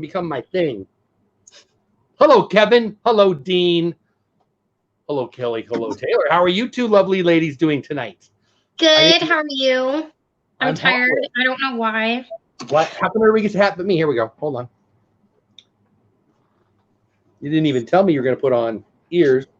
and become my thing. Hello, Kevin. Hello, Dean. Hello, Kelly. Hello, Taylor. How are you two lovely ladies doing tonight? Good. How are you? I'm tired. Happy. I don't know why. What? How come everybody gets hat but me? Here we go. Hold on. You didn't even tell me you're going to put on ears. Is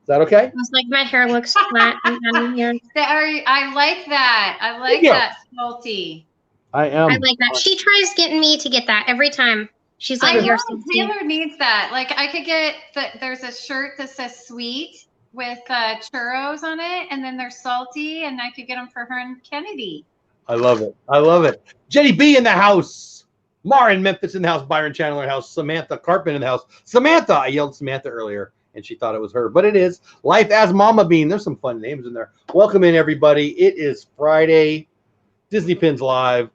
that okay? It's like my hair looks flat and here. I like that. I like that salty. I am. I like that. She tries getting me to get that every time. She's like, "You're salty." Taylor needs that. Like, I could get there's a shirt that says sweet with churros on it, and then they're salty, and I could get them for her and Kennedy. I love it. I love it. Jenny B in the house. Mara in Memphis in the house. Byron Chandler in the house. Samantha Carpin in the house. Samantha. I yelled Samantha earlier, and she thought it was her, but it is. Life as Mama Bean. There's some fun names in there. Welcome in, everybody. It is Friday. Disney Pins Live.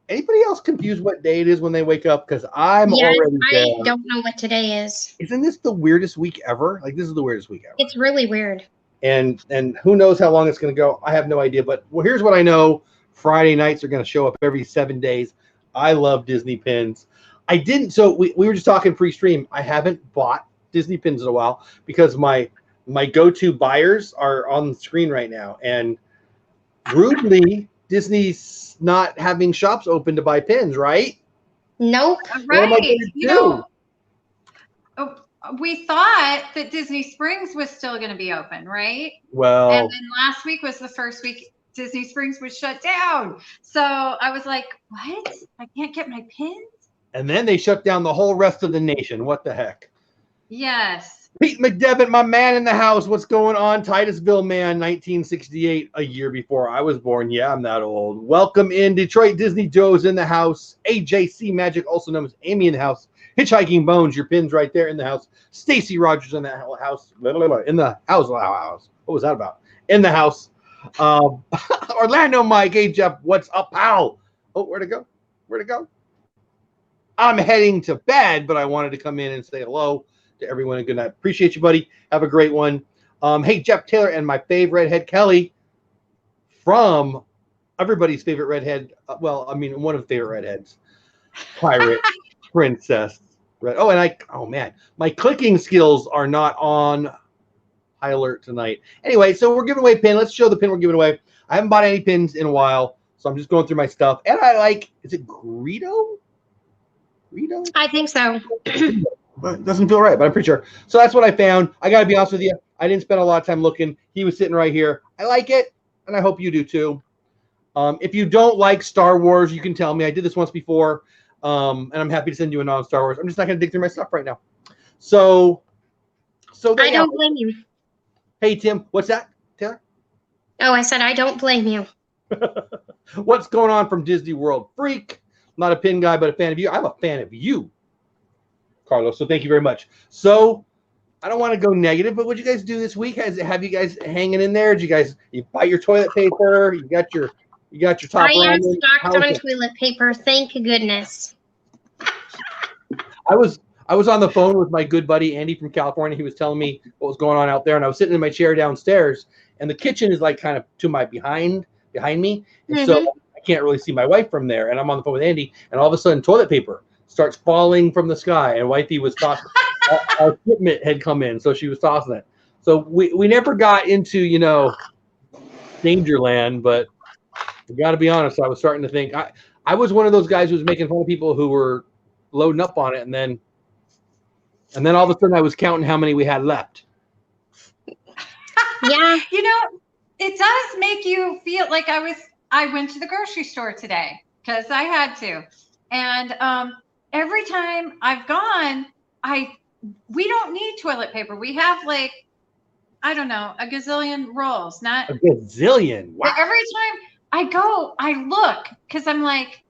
Anybody else confused what day it is when they wake up? Because I'm already I don't know what today is. Isn't this the weirdest week ever? Like, this is the weirdest week ever. It's really weird. And who knows how long it's going to go? I have no idea. But here's what I know. Friday nights are going to show up every 7 days. I love Disney Pins. I didn't. So we were just talking pre-stream. I haven't bought Disney Pins in a while because my go-to buyers are on the screen right now. And rudely, Disney's not having shops open to buy pins, right? Nope. Right. We thought that Disney Springs was still going to be open, right? Well, and then last week was the first week Disney Springs was shut down. So I was like, what? I can't get my pins? And then they shut down the whole rest of the nation. What the heck? Yes. Pete McDevitt, my man in the house. What's going on? Titusville man, 1968, a year before I was born. Yeah, I'm that old. Welcome in. Detroit Disney Joe's in the house. AJC Magic, also known as Amy in the house. Hitchhiking Bones, your pins right there in the house. Stacy Rogers in the house. In the house. What was that about? In the house. Orlando Mike. Hey, Jeff, what's up, pal? Oh, where'd it go? Where'd it go? I'm heading to bed, but I wanted to come in and say hello to everyone and good night. Appreciate you, buddy. Have a great one. Hey, Jeff Taylor and my favorite redhead, Kelly, from everybody's favorite redhead. One of the favorite redheads. Pirate, princess. Man, my clicking skills are not on high alert tonight. Anyway, so we're giving away a pin. Let's show the pin we're giving away. I haven't bought any pins in a while, so I'm just going through my stuff. And I like, is it Greedo? Greedo? I think so. It doesn't feel right, but I'm pretty sure. So that's what I found. I got to be honest with you. I didn't spend a lot of time looking. He was sitting right here. I like it, and I hope you do too. If you don't like Star Wars, you can tell me. I did this once before, and I'm happy to send you a non-Star Wars. I'm just not going to dig through my stuff right now. So I don't blame you. Hey, Tim, what's that, Taylor? Oh, I said I don't blame you. What's going on from Disney World? Freak. I'm not a pin guy, but a fan of you. I'm a fan of you, Carlos. So thank you very much. So I don't want to go negative, but what did you guys do this week? Have you guys hanging in there? Did you buy your toilet paper? You got your top. I am stocked on toilet paper. Thank goodness. I was on the phone with my good buddy Andy from California. He was telling me what was going on out there, and I was sitting in my chair downstairs, and the kitchen is like kind of to my behind me, and so I can't really see my wife from there. And I'm on the phone with Andy, and all of a sudden, toilet paper starts falling from the sky, and wifey was tossing. Our shipment had come in, so she was tossing it. So we never got into Dangerland, but I got to be honest, I was starting to think I was one of those guys who was making fun of people who were loading up on it, and then all of a sudden I was counting how many we had left. Yeah, it does make you feel like I went to the grocery store today because I had to, and every time I've gone, we don't need toilet paper. We have I don't know, a gazillion rolls. Not a gazillion. Wow. Every time I go, I look because I'm like,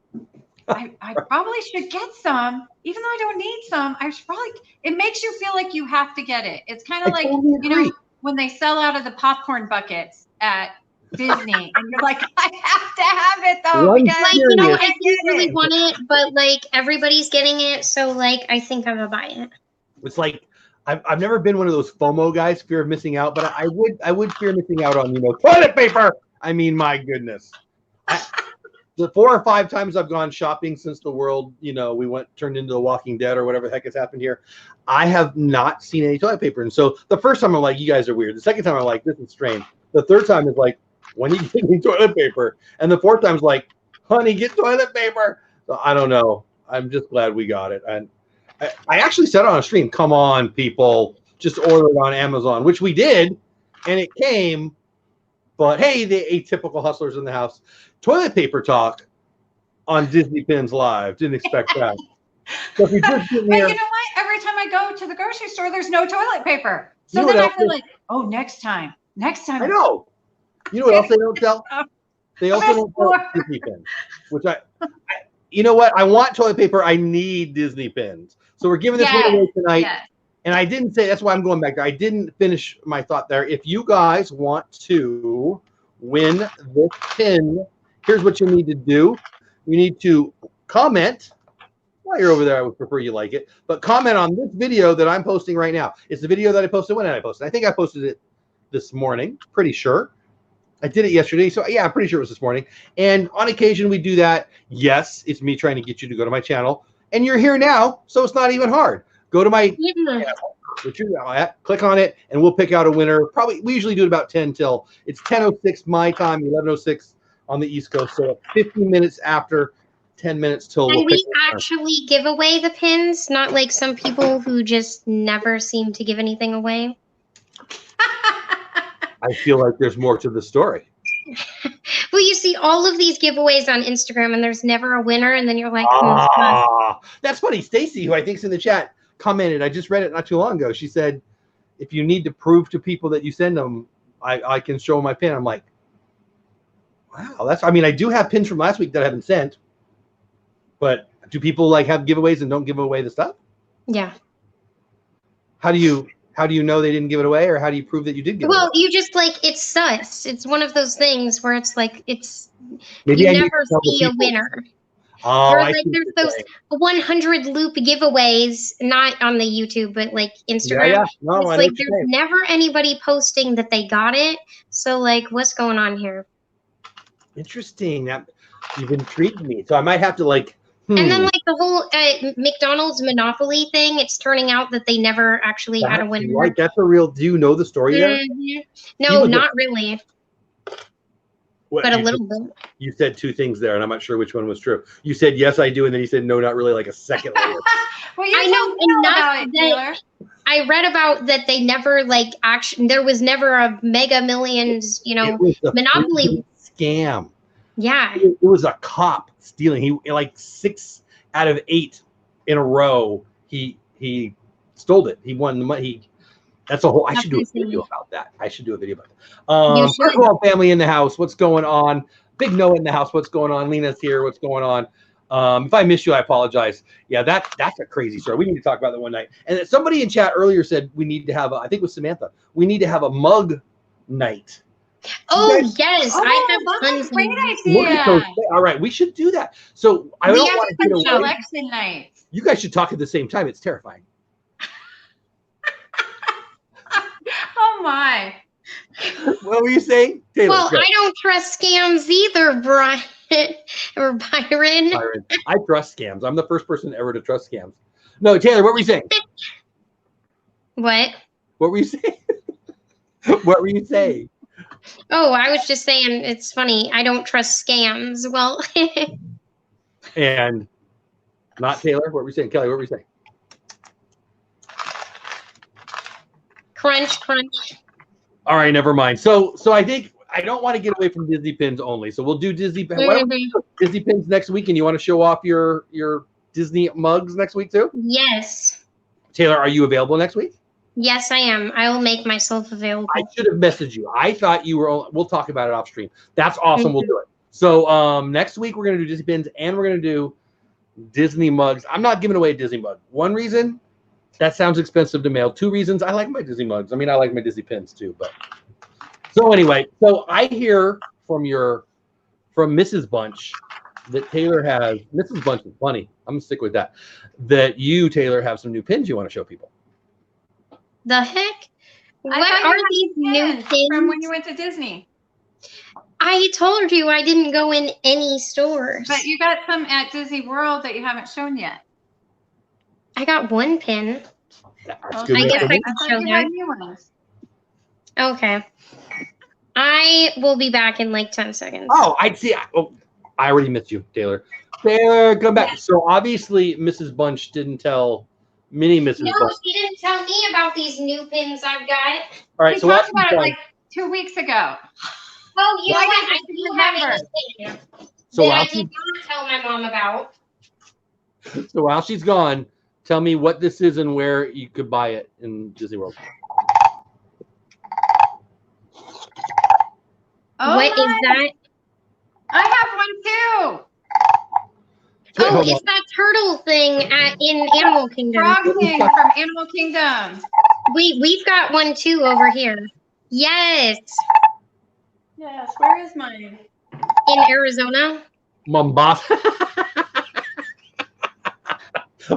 I probably should get some, even though I don't need some. I should probably. It makes you feel like you have to get it. It's kind of like totally when they sell out of the popcorn buckets at Disney, and you're like, I have to have it though. I do really want it, but everybody's getting it, so I think I'm gonna buy it. It's like I've never been one of those FOMO guys, fear of missing out, but I would fear missing out on toilet paper. I mean, my goodness. the 4 or 5 times I've gone shopping since the world, you know, turned into The Walking Dead or whatever the heck has happened here, I have not seen any toilet paper. And so the first time I'm like, you guys are weird. The second time I'm like, this is strange. The third time is like, when you get me toilet paper? And the fourth time is like, honey, get toilet paper. So I don't know. I'm just glad we got it. And I actually said on a stream, come on, people, just order it on Amazon, which we did, and it came. But hey, the atypical hustlers in the house. Toilet paper talk on Disney Pins Live. Didn't expect that. So if you just But you know what? Every time I go to the grocery store, there's no toilet paper. So then I feel like, oh, next time. I know. You know what else they don't sell? They also don't sell Disney Pins, which you know what? I want toilet paper. I need Disney Pins. So we're giving this one away tonight. Yes. And I didn't say, that's why I'm going back there. I didn't finish my thought there. If you guys want to win this pin, here's what you need to do. You need to comment. While you're over there, I would prefer you like it. But comment on this video that I'm posting right now. It's the video that I posted. When did I post it? I think I posted it this morning. Pretty sure. I did it yesterday. So, yeah, I'm pretty sure it was this morning. And on occasion, we do that. Yes, it's me trying to get you to go to my channel. And you're here now, so it's not even hard. Go to my channel, which you're now at, click on it, and we'll pick out a winner. Probably, we usually do it about 10 till it's 10:06 my time, 11:06 on the East Coast. So 15 minutes after, 10 minutes till. Can we actually give away the pins? Not like some people who just never seem to give anything away. I feel like there's more to the story. Well, you see all of these giveaways on Instagram, and there's never a winner, and then you're like, that's funny. Stacy, who I think's in the chat, commented. I just read it not too long ago. She said, if you need to prove to people that you send them, I can show my pin. I'm like, wow, I mean, I do have pins from last week that I haven't sent, but do people like have giveaways and don't give away the stuff? Yeah. How do you know they didn't give it away, or how do you prove that you did give it away? Well, you just like, it's sus. It's one of those things where it's like, Maybe you never see a winner. Oh, or like there's those 100 loop giveaways, not on the YouTube, but like Instagram. Yeah. No, it's like there's never anybody posting that they got it. So like, what's going on here? Interesting. You've intrigued me. So I might have to like. And then like the whole McDonald's Monopoly thing, it's turning out that they never actually had a winner. Right, that's a real. Do you know the story there? No, not really. But a little bit. You said two things there, and I'm not sure which one was true. You said yes, I do, and then you said no, not really, like a second later. Well, I know, I read about that they never like actually. There was never a Mega Millions, Monopoly scam. Yeah, it was a cop stealing. He like 6 out of 8 in a row. He stole it. He won the money. That's a whole. I should do a video about that. First of all, family in the house, what's going on? Big Noah in the house, what's going on? Lena's here, what's going on? If I missed you, I apologize. Yeah, that's a crazy story. We need to talk about that one night. And somebody in chat earlier said we need to have. I think it was Samantha. We need to have a mug night. Oh yes, I have tons of great idea. All right, we should do that. So I don't want to get away. Election night. You guys should talk at the same time. It's terrifying. Oh my. What were you saying, Taylor? Well, I don't trust scams either, Brian or Byron. I trust scams. I'm the first person ever to trust scams. No, Taylor, what were you saying? What? What were you saying? What were you saying? Oh, I was just saying it's funny. I don't trust scams. Well, and not Taylor. What were you saying, Kelly? What were you saying? Crunch, crunch. All right, never mind. So I think I don't want to get away from Disney pins only. So we'll do Disney. Why don't we do Disney pins next week? And you want to show off your Disney mugs next week too? Yes. Taylor, are you available next week? Yes, I am. I will make myself available. I should have messaged you. I thought you were. We'll talk about it off stream. That's awesome. We'll do it. So next week we're gonna do Disney pins and we're gonna do Disney mugs. I'm not giving away a Disney mug. One reason, that sounds expensive to mail. 2 reasons, I like my Disney mugs. I mean, I like my Disney pins too. But so anyway, so I hear from Mrs. Bunch that Taylor has. Mrs. Bunch is funny. I'm gonna stick with that. That you, Taylor, have some new pins you want to show people. The heck? What are these new pins? From when you went to Disney? I told you I didn't go in any stores. But you got some at Disney World that you haven't shown yet. I got one pin. That's Well, good. I guess I I could thought show you had them. new ones. Okay. I will be back in like 10 seconds. Oh, I'd see. Oh, I already missed you, Taylor. Taylor, come back. So obviously, Mrs. Bunch didn't tell Mini Mrs. No, Bunch. she didn't tell me about these new pins I've got. All right, We so while talked she's about it gone, like 2 weeks ago. Oh, you know Why what? didn't I you do have remember? a thing so that while I she's did not tell my mom about. so while she's gone, tell me what this is and where you could buy it in Disney World. Oh What is my, that? I have one too. Oh, Hold it's on. that turtle thing in Animal Kingdom. Frog thing from Animal Kingdom. We've got one too over here. Yes, Yes, where is mine? in Arizona. Mombasa.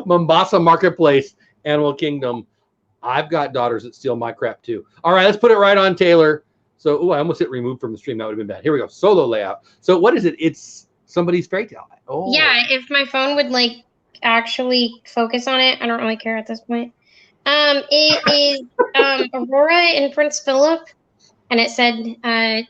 Mombasa Marketplace, Animal Kingdom. I've got daughters that steal my crap too. All right, let's put it right on Taylor. So, I almost hit remove from the stream. That would have been bad. Here we go. Solo layout. So, what is it? It's somebody's fairy tale. Oh, Yeah, if my phone would like actually focus on it, I don't really care at this point. It is Aurora and Prince Philip, and it said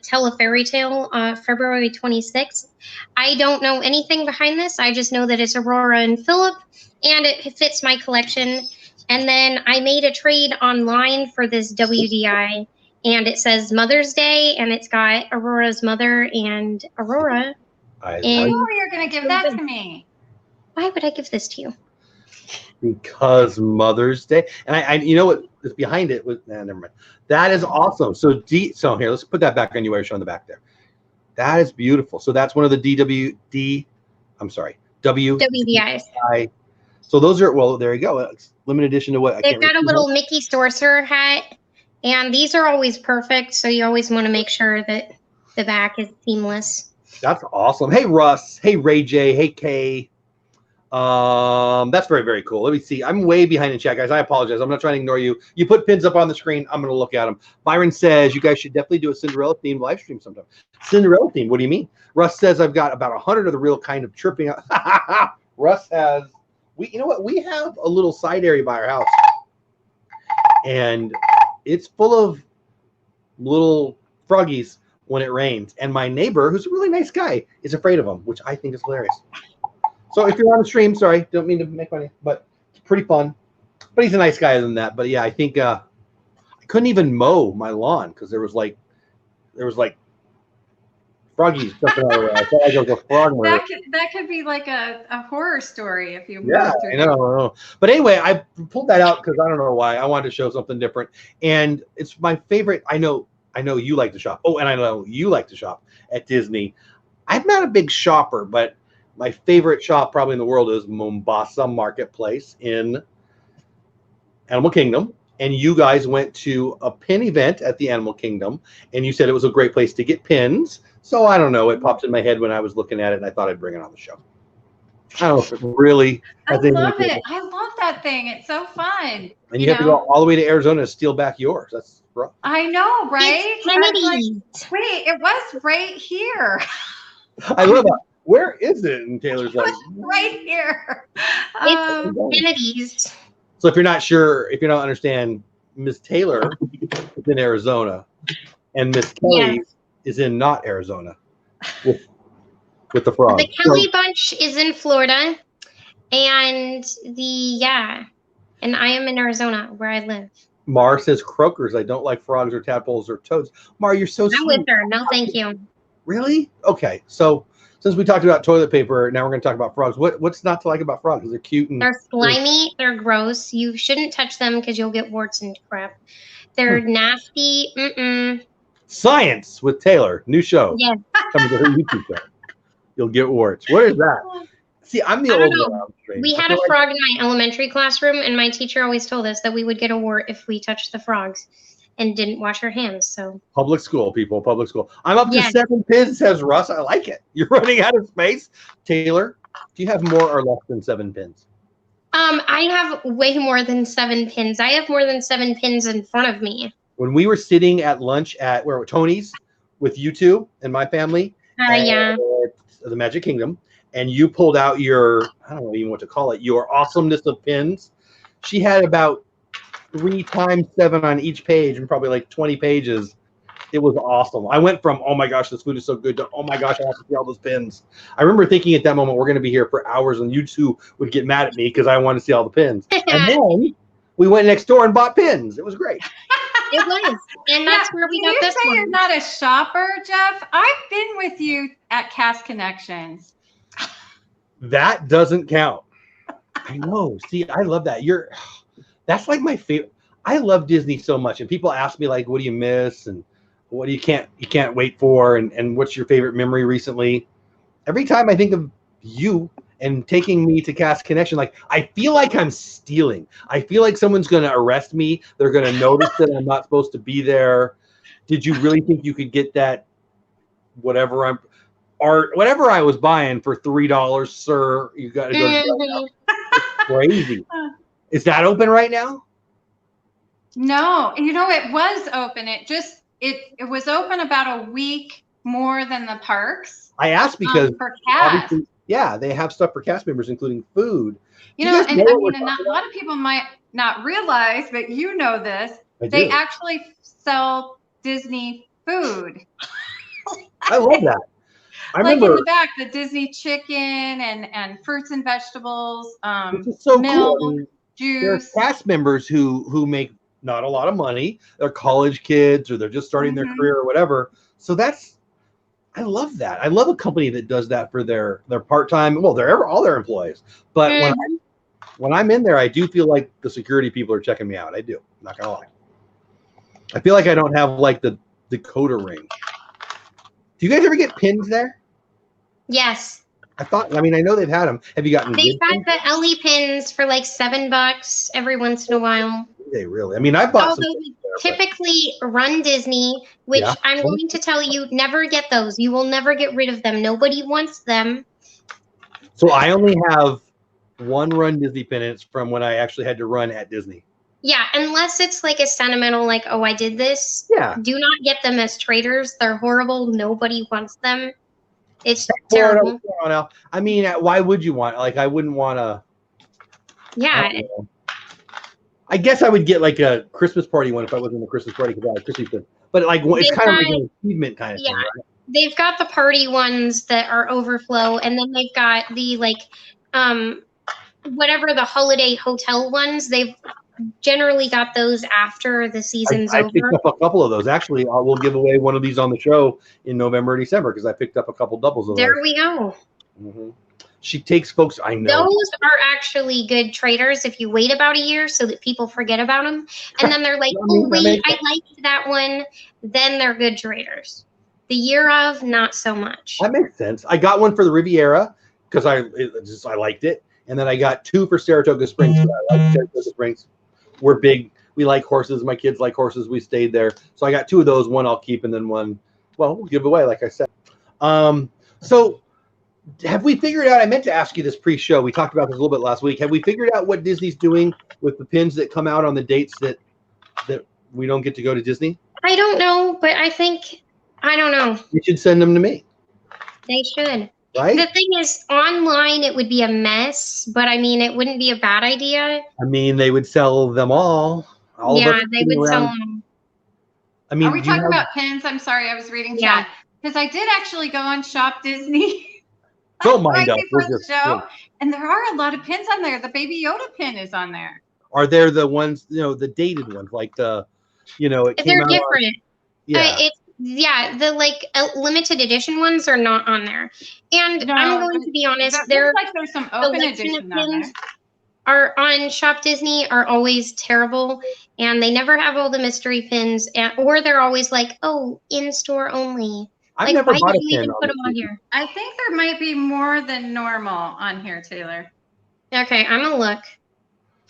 tell a fairy tale, February 26th. I don't know anything behind this. I just know that it's Aurora and Philip, and it fits my collection. And then I made a trade online for this WDI, and it says Mother's Day, and it's got Aurora's mother and Aurora. I And like Oh, you're gonna give that to me. why would I give this to you? because Mother's Day, and I you know what is behind it was never mind. That is awesome. So so here, let's put that back on you. Where you're showing the back there. That is beautiful. So that's one of the WDIs. So those are, well, there you go. It's limited edition to what? They've got a little Mickey Sorcerer hat, and these are always perfect. So you always want to make sure that the back is seamless. That's awesome. Hey, Russ. Hey, Ray J. Hey, Kay. That's very, very cool. Let me see. I'm way behind in chat, guys. I apologize. I'm not trying to ignore you. You put pins up on the screen. I'm going to look at them. Byron says you guys should definitely do a Cinderella themed live stream sometime. Cinderella theme? What do you mean? Russ says I've got about 100 of the real kind of tripping. Russ has, you know what? We have a little side area by our house, and it's full of little froggies when it rains. And my neighbor, who's a really nice guy, is afraid of them, which I think is hilarious. So if you're on the stream, sorry, don't mean to make money, but it's pretty fun. But he's a nice guy other than that. But yeah, I think I couldn't even mow my lawn because there was like froggies jumping everywhere. I felt like there was a frog murder. That could be like a horror story if you Yeah, moved through I know. But anyway, I pulled that out because I don't know why. I wanted to show something different. And it's my favorite. I know you like to shop. Oh, and I know you like to shop at Disney. I'm not a big shopper, but my favorite shop probably in the world is Mombasa Marketplace in Animal Kingdom. And you guys went to a pin event at the Animal Kingdom, and you said it was a great place to get pins. So I don't know. It popped in my head when I was looking at it, and I thought I'd bring it on the show. I don't know if it really I has anything love to do with it. I love that thing. It's so fun. And you have to go all the way to Arizona to steal back yours. That's rough. I know, right? It's I was like, Kennedy's. wait, it was right here. I love that. Where is it? And Taylor's It like, was right here. It's Kennedy's. so if you're not sure, if you don't understand, Miss Taylor is in Arizona, and Miss Kelly is in not Arizona with the frog. The Kelly Bunch is in Florida, and and I am in Arizona where I live. Mar says croakers. I don't like frogs or tadpoles or toads. Mar, you're so I'm sweet. with her. No, thank you. Really? Okay. So since we talked about toilet paper, now we're going to talk about frogs. What's not to like about frogs? They're cute and They're slimy. They're gross. You shouldn't touch them because you'll get warts and crap. They're nasty. Science with Taylor, new show. Yes. Coming to her YouTube channel. You'll get warts. What is that? See, I'm the old one on the stream. We had a frog in my elementary classroom, and my teacher always told us that we would get a wart if we touched the frogs and didn't wash our hands. So public school, people, public school. I'm up to 7 pins, says Russ. I like it. You're running out of space. Taylor, do you have more or less than 7 pins? I have way more than 7 pins. I have more than 7 pins in front of me. When we were sitting at lunch at Tony's, with you two and my family. Yeah. The Magic Kingdom, and you pulled out your, I don't know even what to call it, your awesomeness of pins. She had about 3 times 7 on each page and probably like 20 pages. It was awesome. I went from, oh my gosh, this food is so good, to, oh my gosh, I have to see all those pins. I remember thinking at that moment, we're going to be here for hours and you two would get mad at me because I wanted to see all the pins. And then we went next door and bought pins. It was great. It was. And that's where we got this one. You're not a shopper, Jeff. I've been with you at Cast Connections. That doesn't count. I know. See, I love that. That's like my favorite. I love Disney so much. And people ask me like, what do you miss? And what do you can't wait for? And what's your favorite memory recently? Every time I think of you and taking me to Cast Connection, like I feel like I'm stealing. I feel like someone's going to arrest me. They're going to notice that I'm not supposed to be there. Did you really think you could get that whatever I was buying for $3, sir? You got to go to crazy. Is that open right now? No, it was open. It was open about a week more than the parks. I asked because for cast. Yeah, they have stuff for cast members, including food. A lot of people might not realize, but you know this. They actually sell Disney food. I love that. I remember in the back, the Disney chicken and fruits and vegetables, which is so milk, cool. I mean, juice. There's cast members who make not a lot of money. They're college kids or they're just starting their career or whatever. So I love that. I love a company that does that for their part-time. Well, all their employees. But when I'm in there, I do feel like the security people are checking me out. I do. I'm not gonna lie. I feel like I don't have like the Dakota ring. Do you guys ever get pins there? Yes. I know they've had them. Have you gotten? They've got the Ellie pins for like $7 every once in a while. They really? I mean, I bought. Although we typically run Disney, which I'm going to tell you, never get those. You will never get rid of them. Nobody wants them. So I only have one run Disney pin. It's from when I actually had to run at Disney. Yeah, unless it's like a sentimental, like, oh, I did this. Yeah. Do not get them as traders. They're horrible. Nobody wants them. It's terrible. I mean, why would you want? Like, I wouldn't want to. Yeah. I guess I would get like a Christmas party one if I wasn't in a Christmas party because I had a Christmas pin. But like, it's kind of like an achievement kind of thing, right? They've got the party ones that are overflow, and then they've got the like, whatever the holiday hotel ones. They've generally got those after the season's over. I picked up a couple of those. Actually, we'll give away one of these on the show in November or December because I picked up a couple doubles of those. There we go. Mm-hmm. She takes folks. I know those are actually good traders if you wait about a year so that people forget about them, and then they're like, "Oh wait, I liked that one." Then they're good traders. The year of, not so much. That makes sense. I got one for the Riviera because I liked it, and then I got 2 for Saratoga Springs. I like Saratoga Springs. We're big. We like horses. My kids like horses. We stayed there, so I got 2 of those. One I'll keep, and then one, we'll give away. Like I said. So. Have we figured out? I meant to ask you this pre-show. We talked about this a little bit last week. Have we figured out what Disney's doing with the pins that come out on the dates that we don't get to go to Disney? I don't know, but I don't know. You should send them to me. They should. Right? The thing is, online it would be a mess, but I mean, it wouldn't be a bad idea. I mean, they would sell them all. Yeah, they would sell them. I mean, are we talking about pins? I'm sorry, I was reading chat because I did actually go on Shop Disney. Don't mind us. And there are a lot of pins on there. The Baby Yoda pin is on there. Are there the ones, the dated ones, like the, it came They're out different. The like limited edition ones are not on there. And I'm going to be honest, there's some open edition on there. Are on Shop Disney are always terrible, and they never have all the mystery pins, or they're always like, oh, in store only. I've never bought a pin put them on here. I think there might be more than normal on here, Taylor. Okay, I'm gonna look.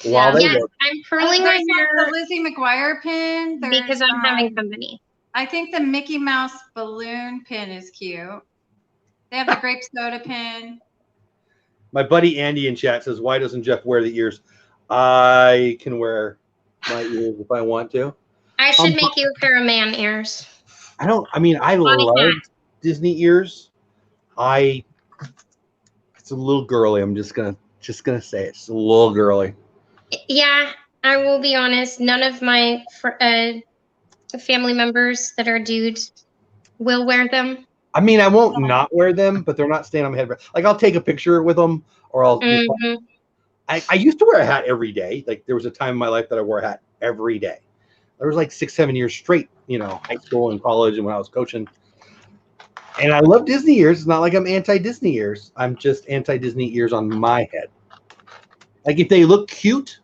While they look. I'm curling my hair. The Lizzie McGuire pin. Because I'm having company. I think the Mickey Mouse balloon pin is cute. They have the grape soda pin. My buddy Andy in chat says, "Why doesn't Jeff wear the ears?" I can wear my ears if I want to. I should make you a pair of man ears. I mean, I lot of love hats. Disney ears. It's a little girly. I'm just gonna say it's a little girly. Yeah, I will be honest. None of my family members that are dudes will wear them. I mean, I won't not wear them, but they're not staying on my head. Like I'll take a picture with them, or I'll. Hmm. I used to wear a hat every day. Like there was a time in my life that I wore a hat every day. There was like 6, 7 years straight. High school and college, and when I was coaching. And I love Disney ears. It's not like I'm anti-Disney ears. I'm just anti-Disney ears on my head. Like if they look cute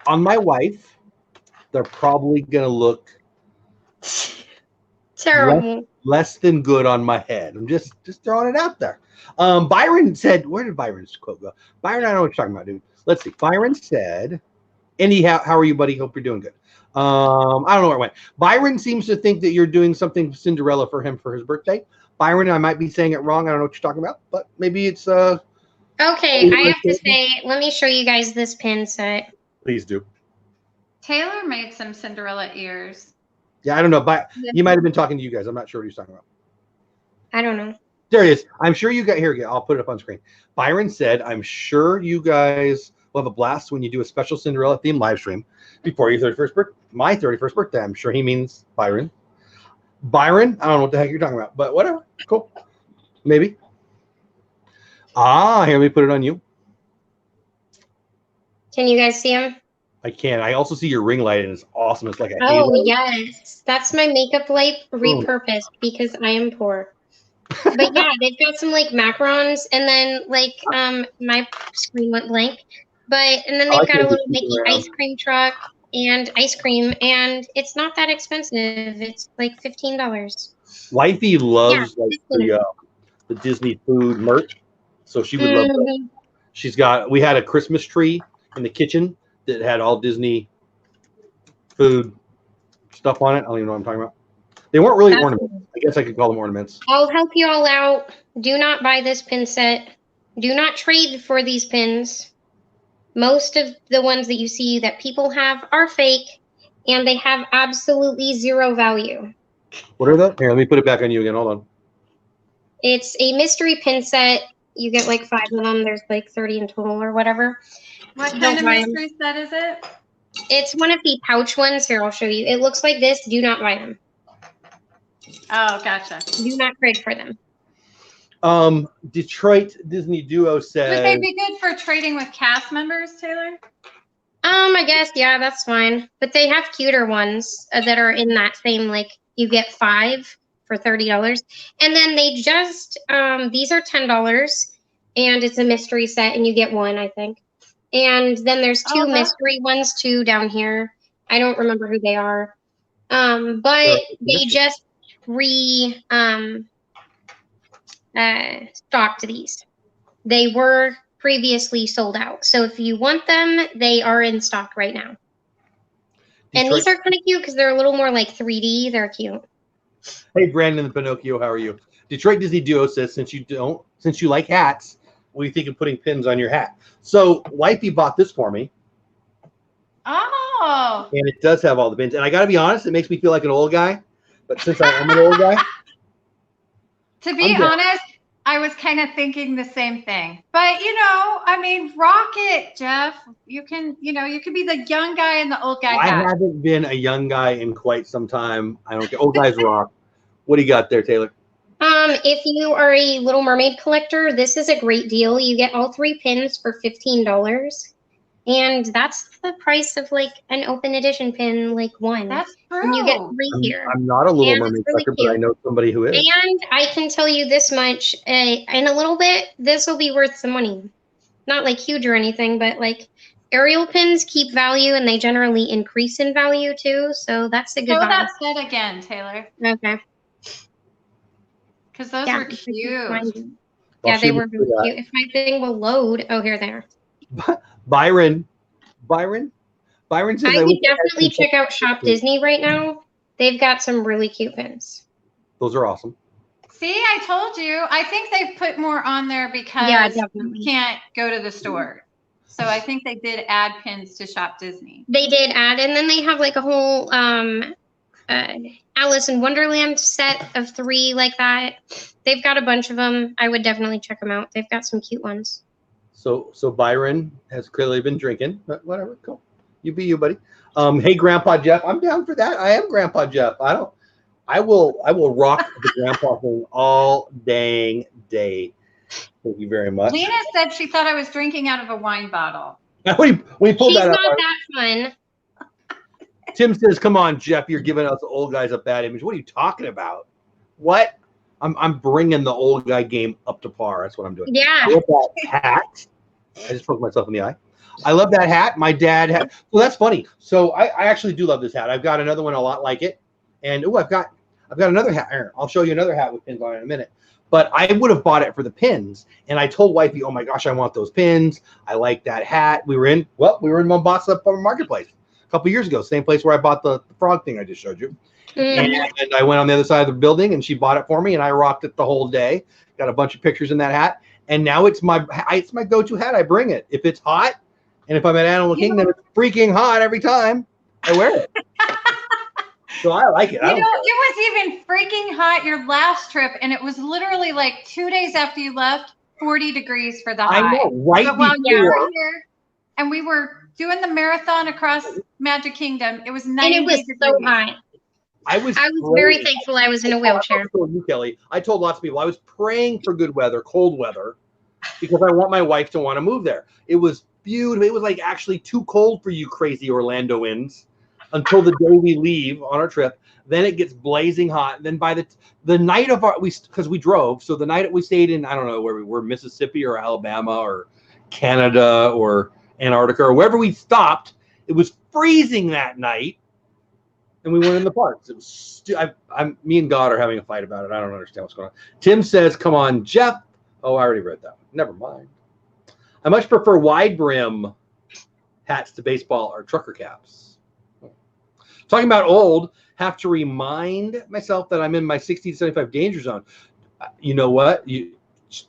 on my wife, they're probably gonna look Terrible. less than good on my head. I'm just throwing it out there. Byron said, where did Byron's quote go? Byron, I don't know what you're talking about, dude. Let's see. Byron said, Andy, how are you, buddy? Hope you're doing good. I don't know where it went. Byron seems to think that you're doing something Cinderella for him for his birthday. Byron, I might be saying it wrong. I don't know what you're talking about, but maybe it's Okay, I have to say, let me show you guys this pin set. Please do. Taylor made some Cinderella ears. Yeah, I don't know, but he might have been talking to you guys. I'm not sure what he's talking about. I don't know. There it is. I'm sure you got here. I'll put it up on screen. Byron said, I'm sure you guys will have a blast when you do a special Cinderella themed live stream before your 31st birthday. My 31st birthday. I'm sure he means Byron. Byron, I don't know what the heck you're talking about, but whatever. Cool. Maybe. Here, let me put it on you. Can you guys see him? I can. I also see your ring light, and it's awesome. It's like a Oh, halo. yes. That's my makeup light repurposed because I am poor. But yeah, they've got some like macarons, and then like my screen went blank. And then they've got a little Mickey ice cream truck and ice cream, and it's not that expensive. It's like $15. Wifey loves the Disney food merch, so she would love that. We had a Christmas tree in the kitchen that had all Disney food stuff on it. I don't even know what I'm talking about. They weren't really ornaments. I guess I could call them ornaments. I'll help you all out. Do not buy this pin set. Do not trade for these pins. Most of the ones that you see that people have are fake, and they have absolutely zero value. What are those? Here, let me put it back on you again. Hold on. It's a mystery pin set. You get like 5 of them. There's like 30 in total or whatever. What kind of mystery set is it? It's one of the pouch ones. Here, I'll show you. It looks like this. Do not buy them. Oh, gotcha. Do not trade for them. Detroit Disney Duo says. Would they be good for trading with cast members, Taylor? I guess, yeah, that's fine. But they have cuter ones that are in that same, like, you get 5 for $30. And then they just, these are $10, and it's a mystery set, and you get 1, I think. And then there's 2 mystery ones, too, down here. I don't remember who they are. But they just stocked these. They were previously sold out. So if you want them, they are in stock right now. And these are kind of cute because they're a little more like 3D. They're cute. Hey, Brandon the Pinocchio, how are you? Detroit Disney Duo says, since you like hats, what do you think of putting pins on your hat? So Wifey bought this for me. Oh. And it does have all the pins. And I got to be honest, it makes me feel like an old guy. But since I am an old guy. To be honest, I was kind of thinking the same thing. But, I mean, rock it, Jeff. You can be the young guy and the old guy. I haven't been a young guy in quite some time. I don't care. Old guys rock. What do you got there, Taylor? If you are a Little Mermaid collector, this is a great deal. You get all 3 pins for $15. And that's the price of like an open edition pin, like 1. That's true. And you get 3 here. I'm not a Little Mermaid collector, but I know somebody who is. And I can tell you this much, in a little bit, this will be worth some money. Not like huge or anything, but like Ariel pins keep value and they generally increase in value too. So that's a good buy. Show that set again, Taylor. Okay. Because those were cute. Yeah, they were really cute. If my thing will load. Oh, here they are. Byron says I would definitely check out Shop Disney right now. They've got some really cute pins. Those are awesome. See, I told you. I think they've put more on there because you can't go to the store. So I think they did add pins to Shop Disney. They did add, and then they have like a whole Alice in Wonderland set of 3 like that. They've got a bunch of them. I would definitely check them out. They've got some cute ones. So Byron has clearly been drinking, but whatever. Cool. You be you, buddy. Hey, Grandpa Jeff. I'm down for that. I am Grandpa Jeff. I will rock the grandpa thing all dang day. Thank you very much. Lena said she thought I was drinking out of a wine bottle. when you pulled She's that not up, that fun. Tim says, "Come on, Jeff, you're giving us old guys a bad image. What are you talking about? What? I'm bringing the old guy game up to par. That's what I'm doing. Yeah. I love that hat. I just poked myself in the eye. I love that hat. My dad had. Well, that's funny. So I actually do love this hat. I've got another one a lot like it, and I've got another hat. Here, I'll show you another hat with pins on it in a minute. But I would have bought it for the pins, and I told wifey, "Oh my gosh, I want those pins. I like that hat." We were in Mombasa Marketplace a couple years ago, same place where I bought the frog thing I just showed you. And I went on the other side of the building, and she bought it for me, and I rocked it the whole day. Got a bunch of pictures in that hat, and now it's my go-to hat. I bring it if it's hot, and if I'm at Animal Kingdom, it's freaking hot every time I wear it. So I like it. It was even freaking hot your last trip, and it was literally like 2 days after you left, 40 degrees for the high. I know, right but while you before. were here, and we were doing the marathon across Magic Kingdom, it was 90 And it was degrees. so hot. I was very thankful I was in a wheelchair. I told you, Kelly. I told lots of people I was praying for good weather, cold weather, because I want my wife to want to move there. It was beautiful. It was like actually too cold for you crazy Orlandoans until the day we leave on our trip. Then it gets blazing hot. Then by the night of because we drove, so the night we stayed in, I don't know where we were, Mississippi or Alabama or Canada or Antarctica or wherever we stopped, it was freezing that night. And we went in the parks. It was me and God are having a fight about it. I don't understand what's going on. Tim says, "Come on, Jeff." Oh, I already read that one. Never mind. I much prefer wide brim hats to baseball or trucker caps. Talking about old, have to remind myself that I'm in my 60 to 75 danger zone. You know what? You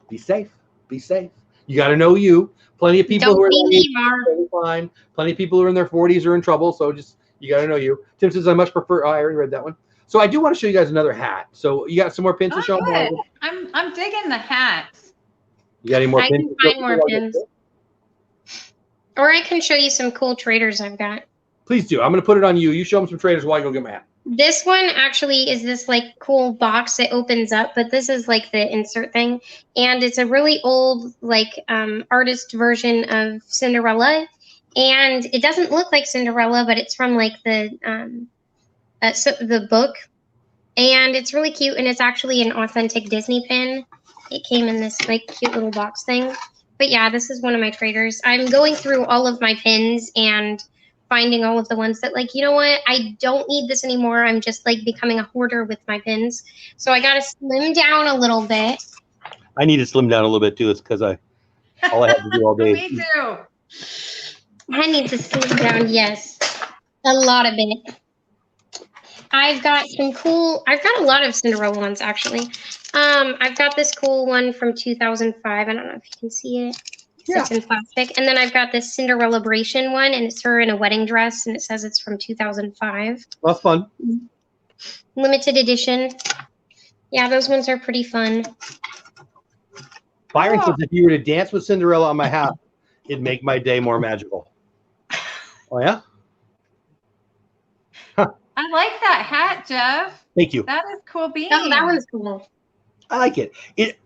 be safe. Be safe. You got to know you. Plenty of people who are fine. Plenty of people who are in their 40s are in trouble. So just you got to know you. Tim says, "I much prefer." Oh, I already read that one. So I do want to show you guys another hat. So you got some more pins to show them? I'm digging the hats. You got any more pins? I can find more pins. Or I can show you some cool traders I've got. Please do. I'm going to put it on you. You show them some traders while I go get my hat. This one actually is this like cool box that opens up, but this is like the insert thing. And it's a really old like artist version of Cinderella. And it doesn't look like Cinderella, but it's from like the book. And it's really cute. And it's actually an authentic Disney pin. It came in this like cute little box thing. But yeah, this is one of my traders. I'm going through all of my pins and finding all of the ones that like, you know what? I don't need this anymore. I'm just like becoming a hoarder with my pins. So I got to slim down a little bit. I need to slim down a little bit too. It's because all I have to do all day. Me too. I need to slim down, yes. A lot of it. I've got a lot of Cinderella ones actually. I've got this cool one from 2005. I don't know if you can see it. Yeah. It's in plastic. And then I've got this Cinderellabration one, and it's her in a wedding dress, and it says it's from 2005. That's fun. Limited edition. Yeah, those ones are pretty fun. Byron says if you were to dance with Cinderella on my hat, it'd make my day more magical. Oh, yeah? Huh. I like that hat, Jeff. Thank you. That is cool beans. Oh, that one's cool. I like it.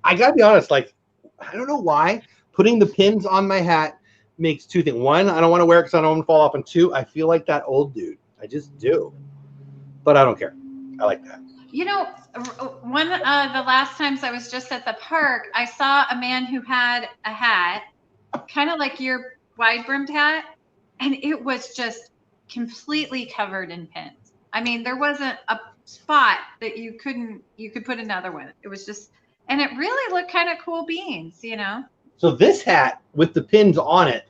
I got to be honest, like, I don't know why. Putting the pins on my hat makes two things. One, I don't want to wear it because I don't want to fall off. And two, I feel like that old dude. I just do. But I don't care. I like that. You know, one of the last times I was just at the park, I saw a man who had a hat, kind of like your wide-brimmed hat, and it was just completely covered in pins. I mean, there wasn't a spot that you could put another one. It was just, and it really looked kind of cool beans, you know? So this hat with the pins on it